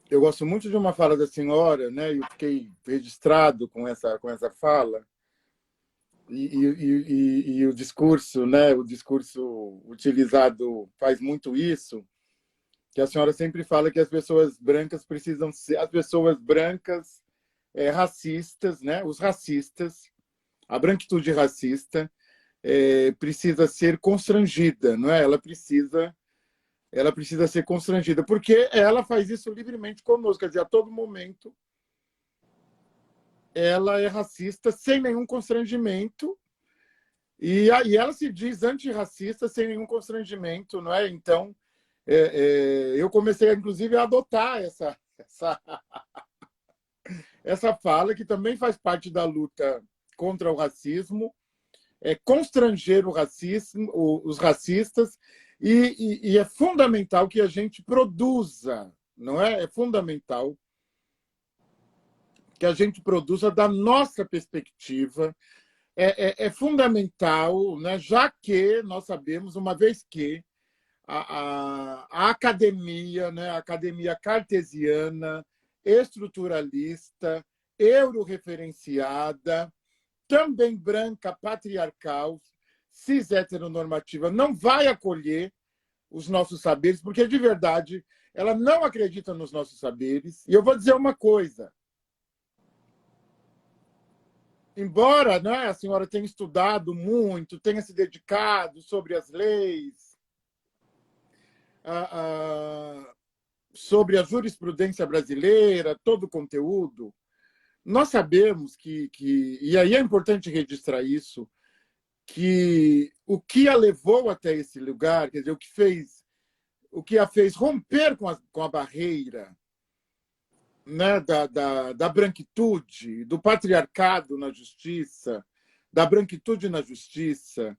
eu gosto muito de uma fala da senhora, né? Eu fiquei registrado com essa fala. E o discurso, né? O discurso utilizado faz muito isso, que a senhora sempre fala que as pessoas brancas precisam ser, as pessoas brancas racistas, né? Os racistas, a branquitude racista precisa ser constrangida, não é? Ela precisa ser constrangida, porque ela faz isso livremente conosco, quer dizer, a todo momento ela é racista sem nenhum constrangimento, e aí ela se diz antirracista sem nenhum constrangimento, não é? Então, eu comecei, inclusive, a adotar essa fala, que também faz parte da luta contra o racismo, constranger o racismo, os racistas, e é fundamental que a gente produza, não é? É fundamental que a gente produza da nossa perspectiva. É fundamental, né? Já que nós sabemos, uma vez que a academia, né? A academia cartesiana, estruturalista, euroreferenciada, também branca, patriarcal, cis heteronormativa, não vai acolher os nossos saberes, porque, de verdade, ela não acredita nos nossos saberes. E eu vou dizer uma coisa. Embora, né, a senhora tenha estudado muito, tenha se dedicado sobre as leis, sobre a jurisprudência brasileira, todo o conteúdo, nós sabemos e aí é importante registrar isso, que o que a levou até esse lugar, quer dizer, o que a fez romper com a barreira, né, da branquitude, do patriarcado na justiça, da branquitude na justiça,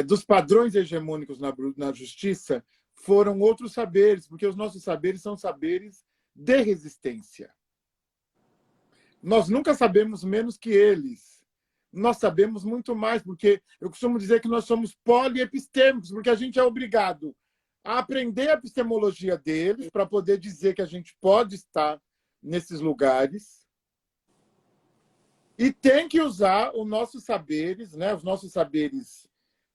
dos padrões hegemônicos na justiça, foram outros saberes, porque os nossos saberes são saberes de resistência. Nós nunca sabemos menos que eles. Nós sabemos muito mais, porque eu costumo dizer que nós somos poliepistêmicos, porque a gente é obrigado a aprender a epistemologia deles para poder dizer que a gente pode estar nesses lugares e tem que usar os nossos saberes, né, os nossos saberes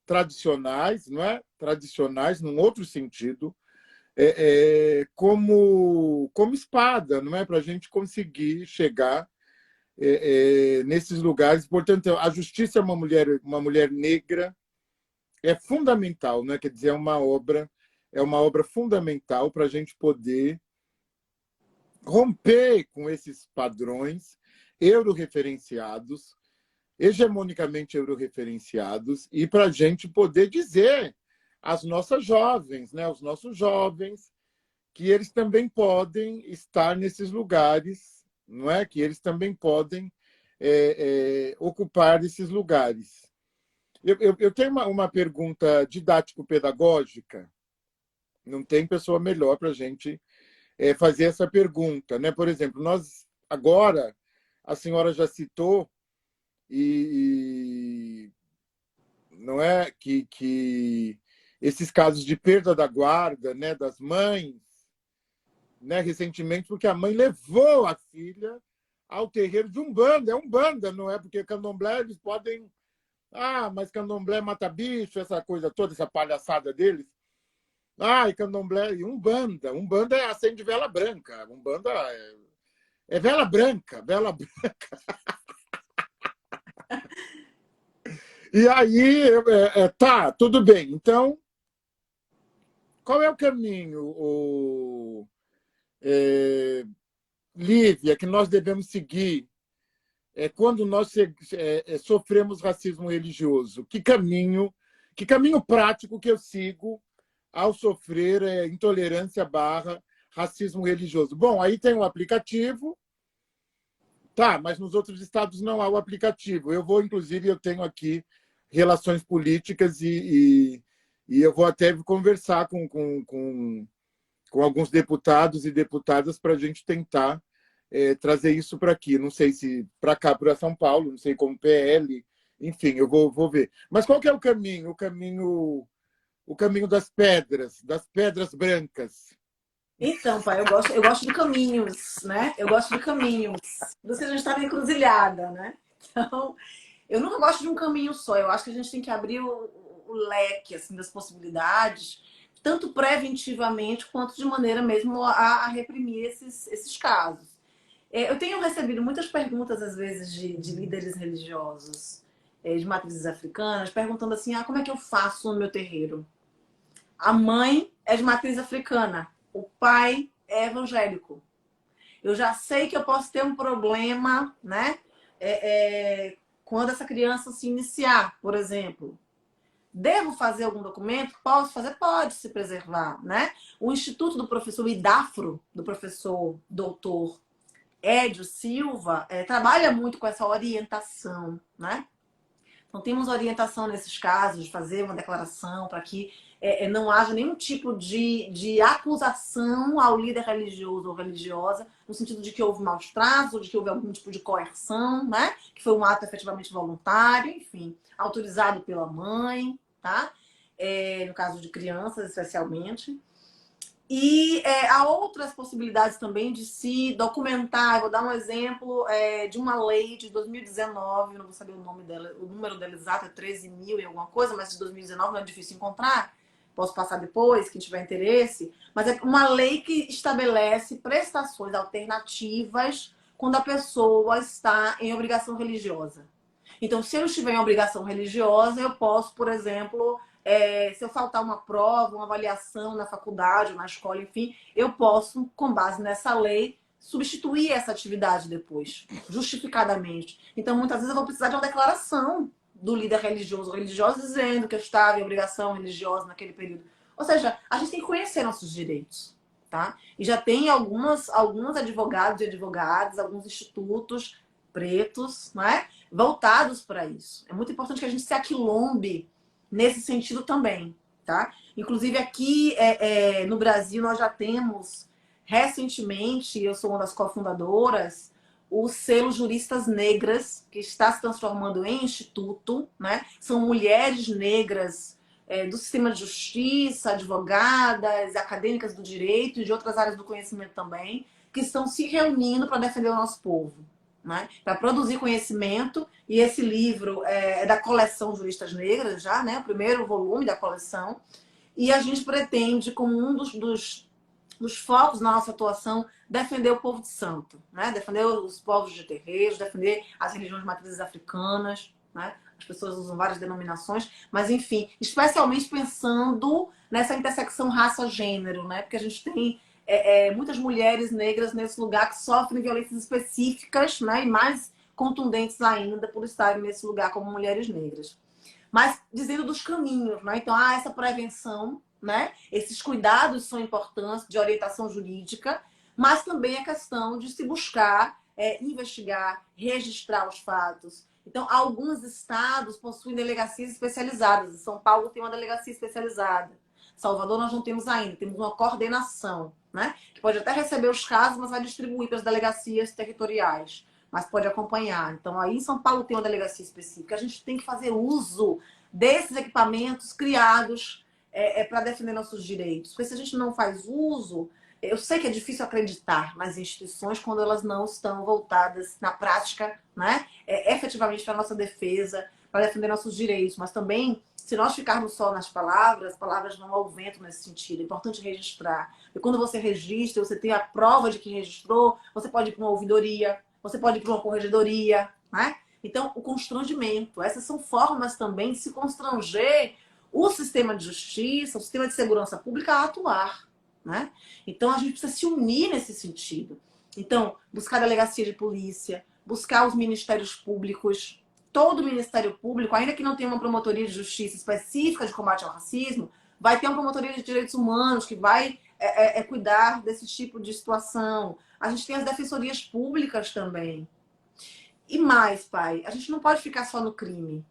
tradicionais, não é? Tradicionais, num outro sentido, como espada, não é? Para a gente conseguir chegar nesses lugares. Portanto, a justiça é uma mulher negra, é fundamental, né? Quer dizer, é uma obra fundamental para a gente poder romper com esses padrões euroreferenciados, hegemonicamente euroreferenciados, e para a gente poder dizer às nossas jovens, né, aos nossos jovens, que eles também podem estar nesses lugares, não é? Que eles também podem ocupar esses lugares. Eu tenho uma pergunta didático-pedagógica, não tem pessoa melhor para a gente fazer essa pergunta, né? Por exemplo, nós agora, a senhora já citou, e não é que esses casos de perda da guarda, né, das mães, né, recentemente, porque a mãe levou a filha ao terreiro de Umbanda. É Umbanda, não é? Porque candomblé eles podem... Ah, mas candomblé mata bicho, essa coisa toda, essa palhaçada deles. Ah, e candomblé... E Umbanda. Umbanda acende vela branca. Umbanda é vela branca, vela branca. E aí, tá, tudo bem. Então, qual é o caminho, Lívia, que nós devemos seguir quando nós sofremos racismo religioso? Que caminho prático que eu sigo ao sofrer intolerância barra racismo religioso? Bom, aí tem um aplicativo, tá, mas nos outros estados não há o aplicativo. Inclusive, eu tenho aqui relações políticas e eu vou até conversar com alguns deputados e deputadas para a gente tentar trazer isso para aqui. Não sei se para cá, para São Paulo, não sei como PL, enfim, eu vou ver. Mas qual que é o caminho? O caminho das pedras brancas. Então, pai, eu gosto de caminhos, né? Eu gosto de caminhos. Você já está na encruzilhada, né? Então, eu nunca gosto de um caminho só. Eu acho que a gente tem que abrir o leque assim, das possibilidades, tanto preventivamente quanto de maneira mesmo a reprimir esses casos. Eu tenho recebido muitas perguntas, às vezes, de líderes religiosos de matrizes africanas, perguntando assim, como é que eu faço no meu terreiro? A mãe é de matriz africana, o pai é evangélico. Eu já sei que eu posso ter um problema, né? Quando essa criança se iniciar, por exemplo. Devo fazer algum documento? Posso fazer? Pode se preservar, né? O Instituto do Professor, o IDAFRO, do professor doutor Edio Silva, trabalha muito com essa orientação, né? Então, temos orientação nesses casos de fazer uma declaração para que não haja nenhum tipo de acusação ao líder religioso ou religiosa, no sentido de que houve maus tratos, ou de que houve algum tipo de coerção, né? Que foi um ato efetivamente voluntário, enfim, autorizado pela mãe, tá? No caso de crianças, especialmente. E há outras possibilidades também de se documentar. Vou dar um exemplo de uma lei de 2019, não vou saber o nome dela, o número dela exato é 13 mil e alguma coisa, mas de 2019 não é difícil encontrar. Posso passar depois, quem tiver interesse. Mas é uma lei que estabelece prestações alternativas quando a pessoa está em obrigação religiosa. Então, se eu estiver em obrigação religiosa, eu posso, por exemplo, se eu faltar uma prova, uma avaliação na faculdade, na escola, enfim, eu posso, com base nessa lei, substituir essa atividade depois, justificadamente. Então, muitas vezes eu vou precisar de uma declaração do líder religioso ou religiosa dizendo que eu estava em obrigação religiosa naquele período. Ou seja, a gente tem que conhecer nossos direitos, tá? E já tem alguns advogados e advogadas, alguns institutos pretos, não é? Voltados para isso. É muito importante que a gente se aquilombe nesse sentido também, tá? Inclusive aqui no Brasil nós já temos recentemente, eu sou uma das cofundadoras, o selo Juristas Negras, que está se transformando em instituto, né? São mulheres negras do sistema de justiça, advogadas, acadêmicas do direito e de outras áreas do conhecimento também, que estão se reunindo para defender o nosso povo, né? Para produzir conhecimento. E esse livro é da coleção Juristas Negras, já, né? O primeiro volume da coleção. E a gente pretende, como um dos focos na nossa atuação, defender o povo de santo, né? Defender os povos de terreiros, defender as religiões de matrizes africanas, né? As pessoas usam várias denominações, mas enfim, especialmente pensando nessa intersecção raça-gênero, né? Porque a gente tem muitas mulheres negras nesse lugar que sofrem violências específicas, né? E mais contundentes ainda por estarem nesse lugar como mulheres negras. Mas dizendo dos caminhos, né? Então, essa prevenção, né? Esses cuidados são importantes de orientação jurídica, mas também a questão de se buscar investigar, registrar os fatos. Então, alguns estados possuem delegacias especializadas. São Paulo tem uma delegacia especializada. Salvador nós não temos ainda, temos uma coordenação, né? Que pode até receber os casos, mas vai distribuir para as delegacias territoriais, mas pode acompanhar. Então, aí em São Paulo tem uma delegacia específica. A gente tem que fazer uso desses equipamentos criados para defender nossos direitos. Porque se a gente não faz uso, eu sei que é difícil acreditar nas instituições quando elas não estão voltadas na prática, né? Efetivamente para a nossa defesa, para defender nossos direitos. Mas também, se nós ficarmos só nas palavras, as palavras vão ao vento nesse sentido. É importante registrar. E quando você registra, você tem a prova de que registrou, você pode ir para uma ouvidoria, você pode ir para uma corregedoria, né? Então, o constrangimento. Essas são formas também de se constranger o sistema de justiça, o sistema de segurança pública a atuar, né? Então, a gente precisa se unir nesse sentido. Então, buscar delegacia de polícia, buscar os ministérios públicos, todo o Ministério Público, ainda que não tenha uma promotoria de justiça específica de combate ao racismo, vai ter uma promotoria de direitos humanos que vai cuidar desse tipo de situação. A gente tem as defensorias públicas também. E mais, pai, a gente não pode ficar só no crime.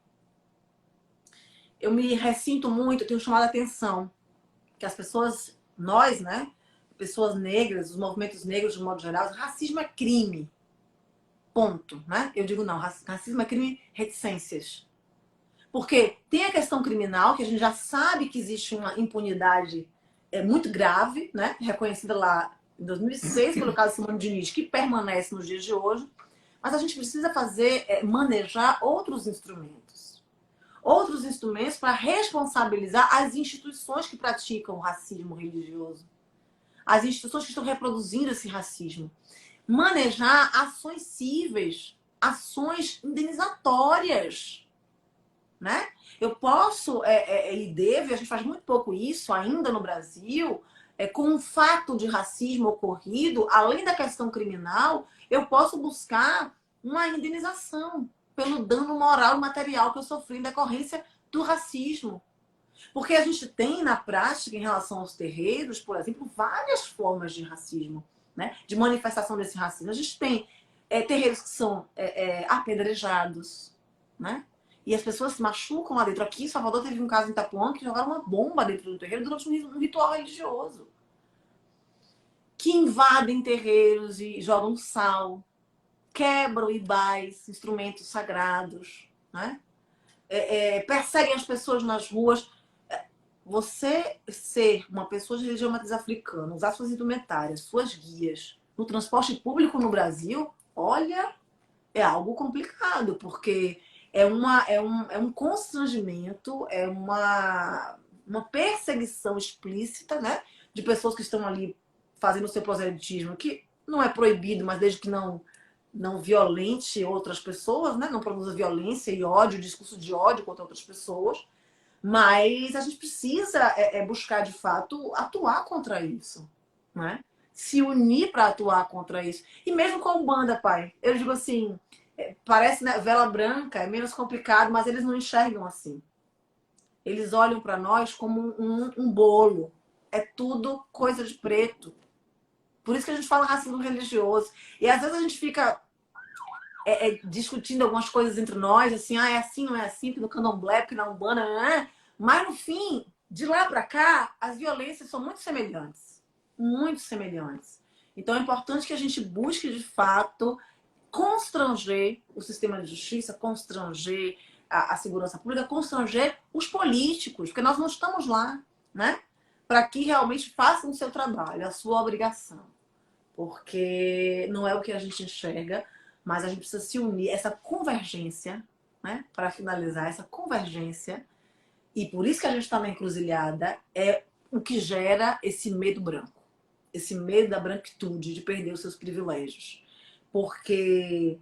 Eu me ressinto muito, eu tenho chamado a atenção que as pessoas, nós, né, pessoas negras, os movimentos negros de modo geral, racismo é crime. Ponto, né? Eu digo não, racismo é crime, reticências. Porque tem a questão criminal, que a gente já sabe que existe uma impunidade muito grave, né? Reconhecida lá em 2006 pelo caso Simone Diniz, que permanece nos dias de hoje. Mas a gente precisa manejar outros instrumentos. Outros instrumentos para responsabilizar as instituições que praticam o racismo religioso. As instituições que estão reproduzindo esse racismo. Manejar ações cíveis, ações indenizatórias, né? Eu posso e devo, e a gente faz muito pouco isso ainda no Brasil, com um fato de racismo ocorrido, além da questão criminal, eu posso buscar uma indenização pelo dano moral e material que eu sofri em decorrência do racismo. Porque a gente tem na prática, em relação aos terreiros, por exemplo, várias formas de racismo, né? De manifestação desse racismo. A gente tem terreiros que são apedrejados, né? E as pessoas se machucam lá dentro. Aqui em Salvador teve um caso em Itapuã que jogaram uma bomba dentro do terreiro durante um ritual religioso. Que invadem terreiros e jogam sal, quebram ibais, instrumentos sagrados, né? Perseguem as pessoas nas ruas. Você ser uma pessoa de religião matriz africana, usar suas indumentárias, suas guias, no transporte público no Brasil, olha, é algo complicado, porque é um constrangimento, é uma perseguição explícita, né, de pessoas que estão ali fazendo o seu proselitismo, que não é proibido, mas desde que não violente outras pessoas, né, não produza violência e ódio, discurso de ódio contra outras pessoas. Mas a gente precisa buscar, de fato, atuar contra isso, né? se unir para atuar contra isso. E mesmo com a Umbanda, pai, eu digo assim, parece, né, vela branca, é menos complicado, mas eles não enxergam assim. Eles olham para nós como um bolo. É tudo coisa de preto. Por isso que a gente fala racismo religioso. E às vezes a gente fica discutindo algumas coisas entre nós, assim, é assim, não é assim, que no candomblé, que na Umbanda, né? Mas no fim, de lá para cá, as violências são muito semelhantes. Muito semelhantes. Então é importante que a gente busque, de fato, constranger o sistema de justiça, constranger a segurança pública, constranger os políticos, porque nós não estamos lá, né? Para que realmente façam o seu trabalho, a sua obrigação. Porque não é o que a gente enxerga, mas a gente precisa se unir, essa convergência, né? Para finalizar, essa convergência, e por isso que a gente está na encruzilhada, é o que gera esse medo branco, esse medo da branquitude, de perder os seus privilégios. Porque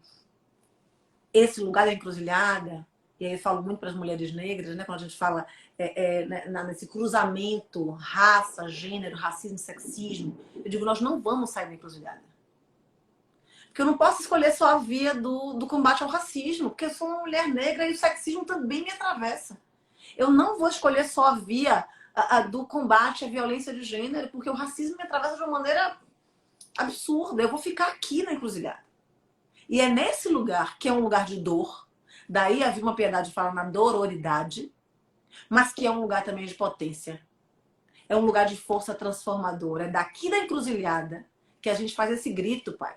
esse lugar da encruzilhada, e aí eu falo muito para as mulheres negras, né, quando a gente fala nesse cruzamento, raça, gênero, racismo, sexismo, eu digo, nós não vamos sair da encruzilhada. Porque eu não posso escolher só a via do combate ao racismo, porque eu sou uma mulher negra e o sexismo também me atravessa. Eu não vou escolher só a via do combate à violência de gênero, porque o racismo me atravessa de uma maneira absurda. Eu vou ficar aqui na encruzilhada. E é nesse lugar, que é um lugar de dor, daí a Vilma Piedade fala na dororidade, mas que é um lugar também de potência. É um lugar de força transformadora. É daqui da encruzilhada que a gente faz esse grito, pai.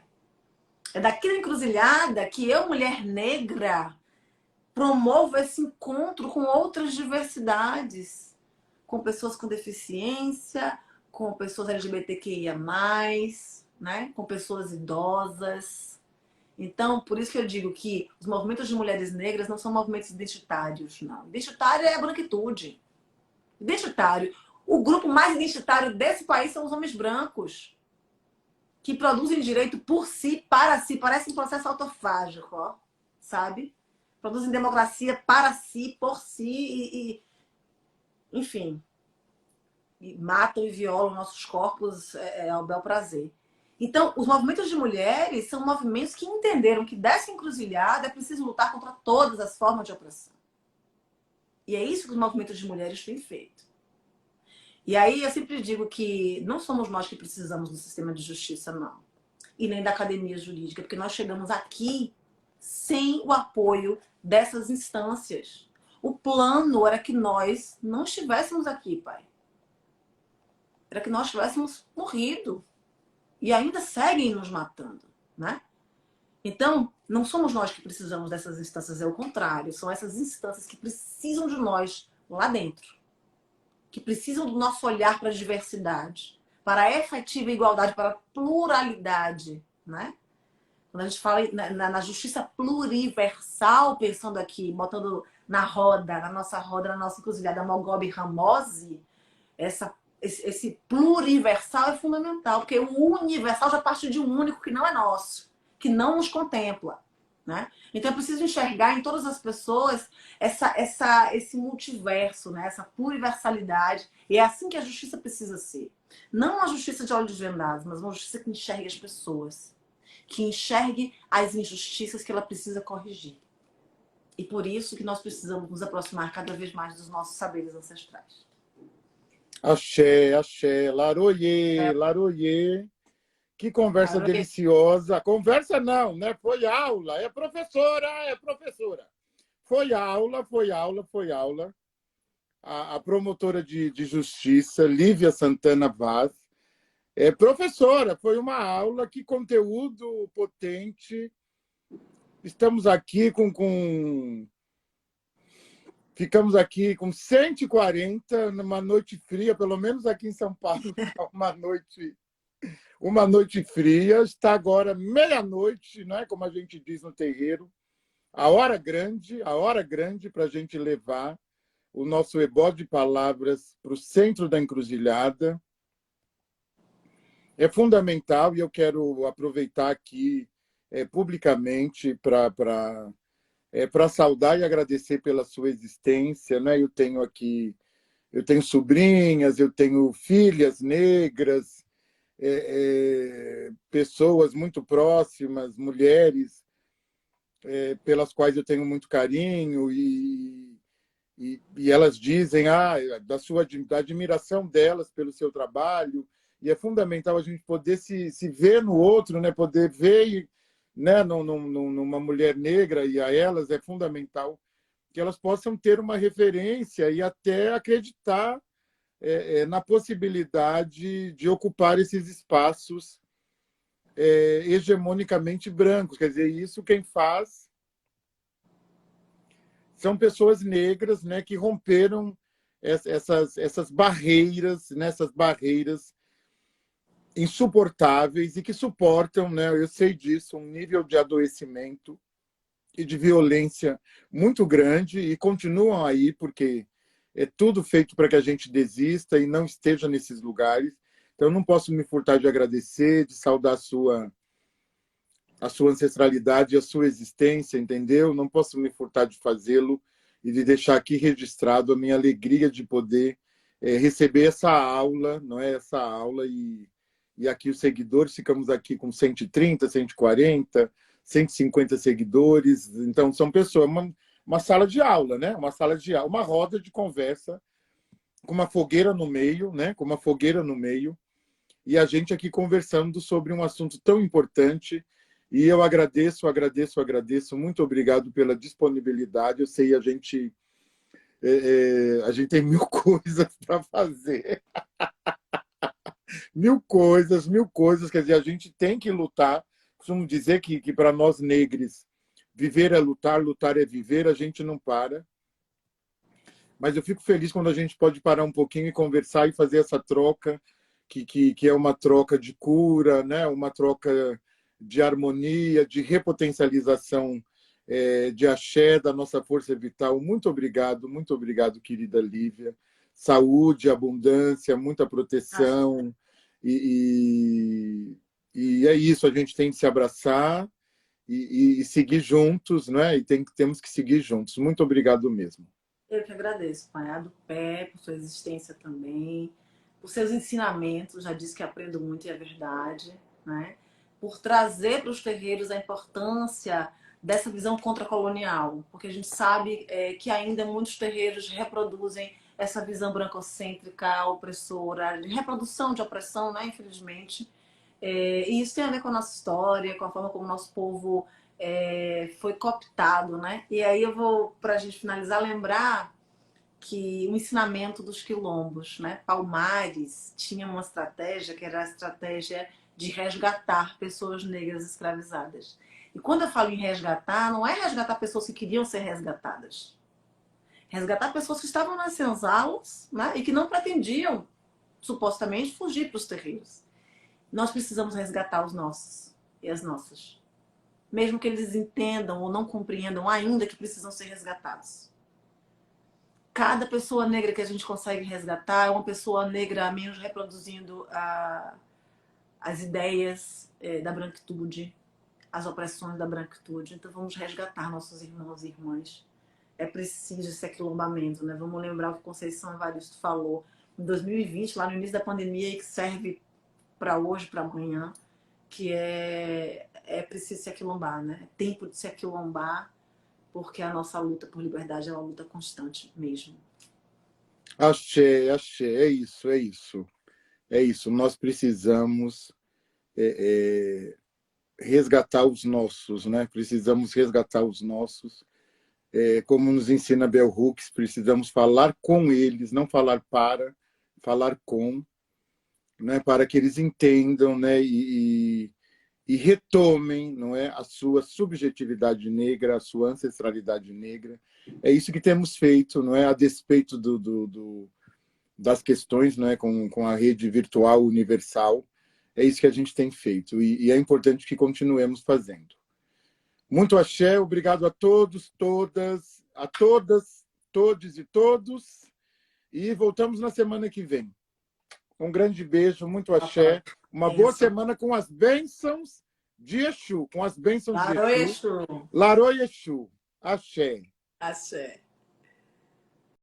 É daqui da encruzilhada que eu, mulher negra, promovo esse encontro com outras diversidades. Com pessoas com deficiência, com pessoas LGBTQIA+, né? Com pessoas idosas. Então, por isso que eu digo que os movimentos de mulheres negras não são movimentos identitários, não. Identitário é a branquitude. Identitário. O grupo mais identitário desse país são os homens brancos, que produzem direito por si, para si. Parece um processo autofágico, ó, sabe? Produzem democracia para si, por si, enfim. E matam e violam nossos corpos ao bel prazer. Então, os movimentos de mulheres são movimentos que entenderam que dessa encruzilhada é preciso lutar contra todas as formas de opressão. E é isso que os movimentos de mulheres têm feito. E aí eu sempre digo que não somos nós que precisamos do sistema de justiça, não. E nem da academia jurídica, porque nós chegamos aqui sem o apoio dessas instâncias. O plano era que nós não estivéssemos aqui, pai. Era que nós tivéssemos morrido. E ainda seguem nos matando, né? Então, não somos nós que precisamos dessas instâncias, é o contrário. São essas instâncias que precisam de nós lá dentro. Que precisam do nosso olhar para a diversidade, para a efetiva igualdade, para a pluralidade, né? Quando a gente fala na justiça pluriversal, pensando aqui, botando na roda, na nossa encruzilhada, Mogobe Ramose, esse pluriversal é fundamental, porque o universal já parte de um único que não é nosso, que não nos contempla, né? Então é preciso enxergar em todas as pessoas esse multiverso, né? Essa pluriversalidade. E é assim que a justiça precisa ser. Não uma justiça de olhos vendados, mas uma justiça que enxergue as pessoas, que enxergue as injustiças que ela precisa corrigir. E por isso que nós precisamos nos aproximar cada vez mais dos nossos saberes ancestrais. Axé, axé, laroyê, laroyê. Que conversa deliciosa. Conversa não, né? Foi aula. É professora, é professora. Foi aula, foi aula, foi aula. A promotora de justiça, Lívia Santana Vaz, é professora. Foi uma aula, que conteúdo potente. Estamos aqui ficamos aqui com 140 numa noite fria, pelo menos aqui em São Paulo, uma noite fria. Está agora meia-noite, né? Como a gente diz no terreiro, a hora grande para a gente levar o nosso ebó de palavras para o centro da encruzilhada. É fundamental, e eu quero aproveitar aqui publicamente para saudar e agradecer pela sua existência, né? Eu tenho sobrinhas, eu tenho filhas negras, pessoas muito próximas, mulheres, pelas quais eu tenho muito carinho e elas dizem da admiração delas pelo seu trabalho, e é fundamental a gente poder se ver no outro, né? Poder ver, né? Numa mulher negra, e a elas é fundamental que elas possam ter uma referência e até acreditar na possibilidade de ocupar esses espaços hegemonicamente brancos. Quer dizer, isso quem faz são pessoas negras, né, que romperam essas barreiras, né, essas barreiras insuportáveis e que suportam, né, eu sei disso, um nível de adoecimento e de violência muito grande e continuam aí porque é tudo feito para que a gente desista e não esteja nesses lugares. Então, eu não posso me furtar de agradecer, de saudar a sua ancestralidade e a sua existência, entendeu? Não posso me furtar de fazê-lo e de deixar aqui registrado a minha alegria de poder receber essa aula, não é? Essa aula e aqui os seguidores, ficamos aqui com 130, 140, 150 seguidores. Então, são pessoas, uma sala de aula, né? Uma sala de aula, uma roda de conversa com uma fogueira no meio, né? Com uma fogueira no meio, e a gente aqui conversando sobre um assunto tão importante. E eu agradeço, agradeço, agradeço. Muito obrigado pela disponibilidade. Eu sei, a gente tem mil coisas para fazer. Mil coisas, mil coisas. Quer dizer, a gente tem que lutar. Costumo dizer que para nós negros, viver é lutar, lutar é viver. A gente não para. Mas eu fico feliz quando a gente pode parar um pouquinho e conversar e fazer essa troca, que é uma troca de cura, né? Uma troca de harmonia, de repotencialização de axé, da nossa força vital. Muito obrigado, querida Lívia. Saúde, abundância, muita proteção. E é isso, a gente tem que se abraçar e seguir juntos, né? E temos que seguir juntos. Muito obrigado mesmo. Eu que agradeço, Pai, do pé, por sua existência também, por seus ensinamentos, já disse que aprendo muito e é verdade, né? Por trazer para os terreiros a importância dessa visão contracolonial, porque a gente sabe que ainda muitos terreiros reproduzem essa visão brancocêntrica, opressora, de reprodução de opressão, né, infelizmente. E isso tem a ver com a nossa história, com a forma como o nosso povo foi cooptado, né? E aí eu vou, para a gente finalizar, lembrar que o ensinamento dos quilombos, né? Palmares tinha uma estratégia que era a estratégia de resgatar pessoas negras escravizadas. E quando eu falo em resgatar, não é resgatar pessoas que queriam ser resgatadas. Resgatar pessoas que estavam nas senzalas, né? E que não pretendiam, supostamente, fugir para os terreiros. Nós precisamos resgatar os nossos e as nossas. Mesmo que eles entendam ou não compreendam ainda que precisam ser resgatados. Cada pessoa negra que a gente consegue resgatar é uma pessoa negra menos reproduzindo as ideias da branquitude, as opressões da branquitude. Então vamos resgatar nossos irmãos e irmãs. É preciso esse aquilombamento, né? Vamos lembrar o que Conceição Evaristo falou em 2020, lá no início da pandemia, e que serve para hoje, para amanhã, que é preciso se aquilombar, né? É tempo de se aquilombar, porque a nossa luta por liberdade é uma luta constante mesmo. Axé, axé, é isso, é isso. É isso, nós precisamos resgatar os nossos, né? Precisamos resgatar os nossos. Como nos ensina Bell Hooks, precisamos falar com eles, não falar para, falar com, né? Para que eles entendam, né? E retomem, não é, a sua subjetividade negra, a sua ancestralidade negra. É isso que temos feito, não é, a despeito das questões, não é, com a rede virtual universal. É isso que a gente tem feito e é importante que continuemos fazendo. Muito axé, obrigado a todos, todas, a todas, todes e todos, e voltamos na semana que vem. Um grande beijo, muito axé. Uma boa semana com as bênçãos de Exu, com as bênçãos de Exu. Exu. Larô Exu. Axé. Axé.